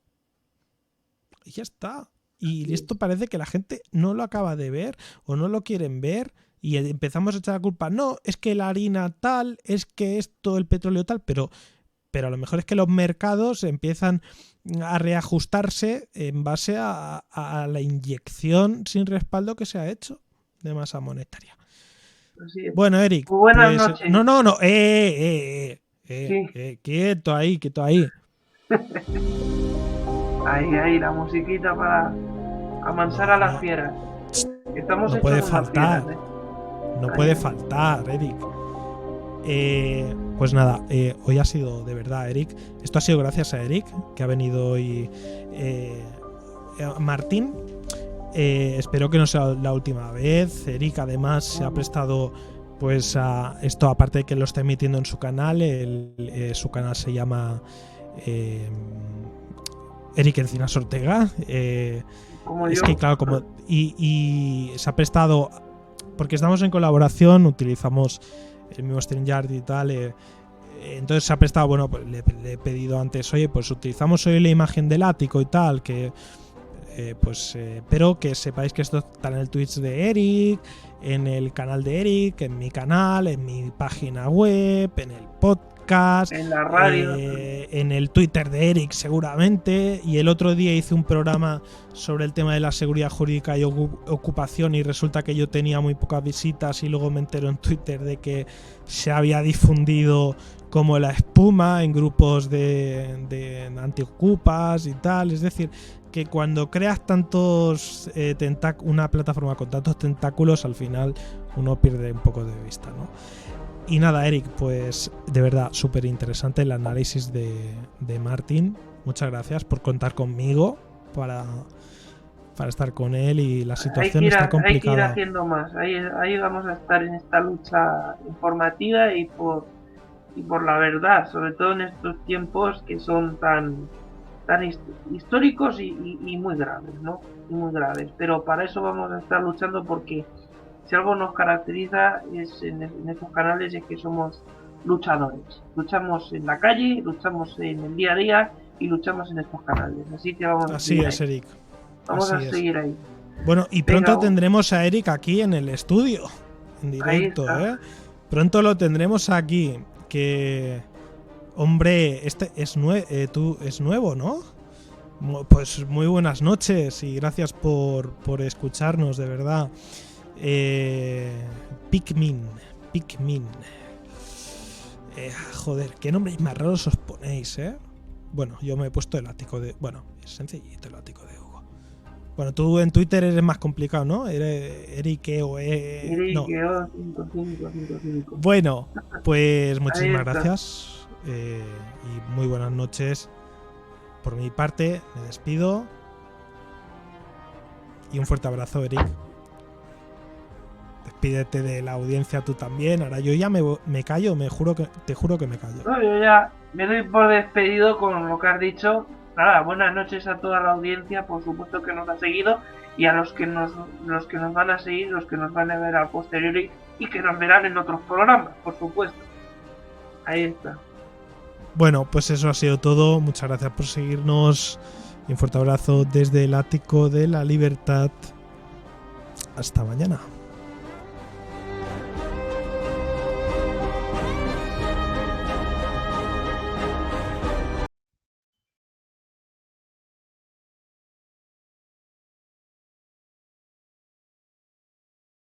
Y ya está. Y esto parece que la gente no lo acaba de ver o no lo quieren ver y empezamos a echar la culpa. No, es que la harina tal, es que esto, el petróleo tal, pero a lo mejor es que los mercados empiezan a reajustarse en base a la inyección sin respaldo que se ha hecho de masa monetaria. Bueno, Eric. Buenas noches. No. Sí. Quieto ahí. Ahí, la musiquita para amansar a las fieras. Estamos no puede faltar. Fieras, No puede faltar, Eric. Pues nada, hoy ha sido de verdad, Eric. Esto ha sido gracias a Eric, que ha venido hoy. Martín. Espero que no sea la última vez. Eric además se ha prestado pues a esto, aparte de que lo está emitiendo en su canal. Su canal se llama Eric Encinas Ortega. Es que claro, y se ha prestado, porque estamos en colaboración, utilizamos el mismo StreamYard y tal. Entonces se ha prestado, bueno, pues le he pedido antes, oye, pues utilizamos hoy la imagen del ático y tal, que pero que sepáis que esto está en el Twitch de Eric, en el canal de Eric, en mi canal, en mi página web, en el podcast, en la radio, en el Twitter de Eric seguramente. Y el otro día hice un programa sobre el tema de la seguridad jurídica y ocupación, y resulta que yo tenía muy pocas visitas, y luego me entero en Twitter de que se había difundido como la espuma en grupos de antiocupas y tal. Es decir, que cuando creas tantos una plataforma con tantos tentáculos, al final uno pierde un poco de vista, ¿no? Y nada, Eric, pues de verdad súper interesante el análisis de Martin. Muchas gracias por contar conmigo para estar con él, y la situación está complicada. Hay que ir haciendo más. Ahí vamos a estar en esta lucha informativa y por la verdad, sobre todo en estos tiempos que son tan históricos y muy graves, ¿no? Y muy graves. Pero para eso vamos a estar luchando, porque si algo nos caracteriza en estos canales es que somos luchadores. Luchamos en la calle, luchamos en el día a día y luchamos en estos canales. Así que vamos a seguir ahí. Así es, Eric. Vamos a seguir ahí. Bueno, y pronto tendremos a Eric aquí en el estudio, en directo, ¿eh? Pronto lo tendremos aquí. Que, hombre, este es nuevo, ¿no? Pues muy buenas noches y gracias por escucharnos, de verdad. Pikmin. Joder, qué nombres más raros os ponéis, ¿eh? Bueno, yo me he puesto el ático de... Bueno, es sencillito el ático de Hugo. Bueno, tú en Twitter eres más complicado, ¿no? Eres Erikeo, no. 5555. Bueno, pues muchísimas gracias y muy buenas noches. Por mi parte, me despido. Y un fuerte abrazo, Eric. Despídete de la audiencia tú también. Ahora yo ya me callo, te juro que me callo. No, yo ya me doy por despedido con lo que has dicho. Nada, buenas noches a toda la audiencia, por supuesto, que nos ha seguido, y a los que nos van a seguir, los que nos van a ver al posteriori y que nos verán en otros programas, por supuesto. Ahí está. Bueno, pues eso ha sido todo. Muchas gracias por seguirnos y un fuerte abrazo desde el ático de la libertad. Hasta mañana.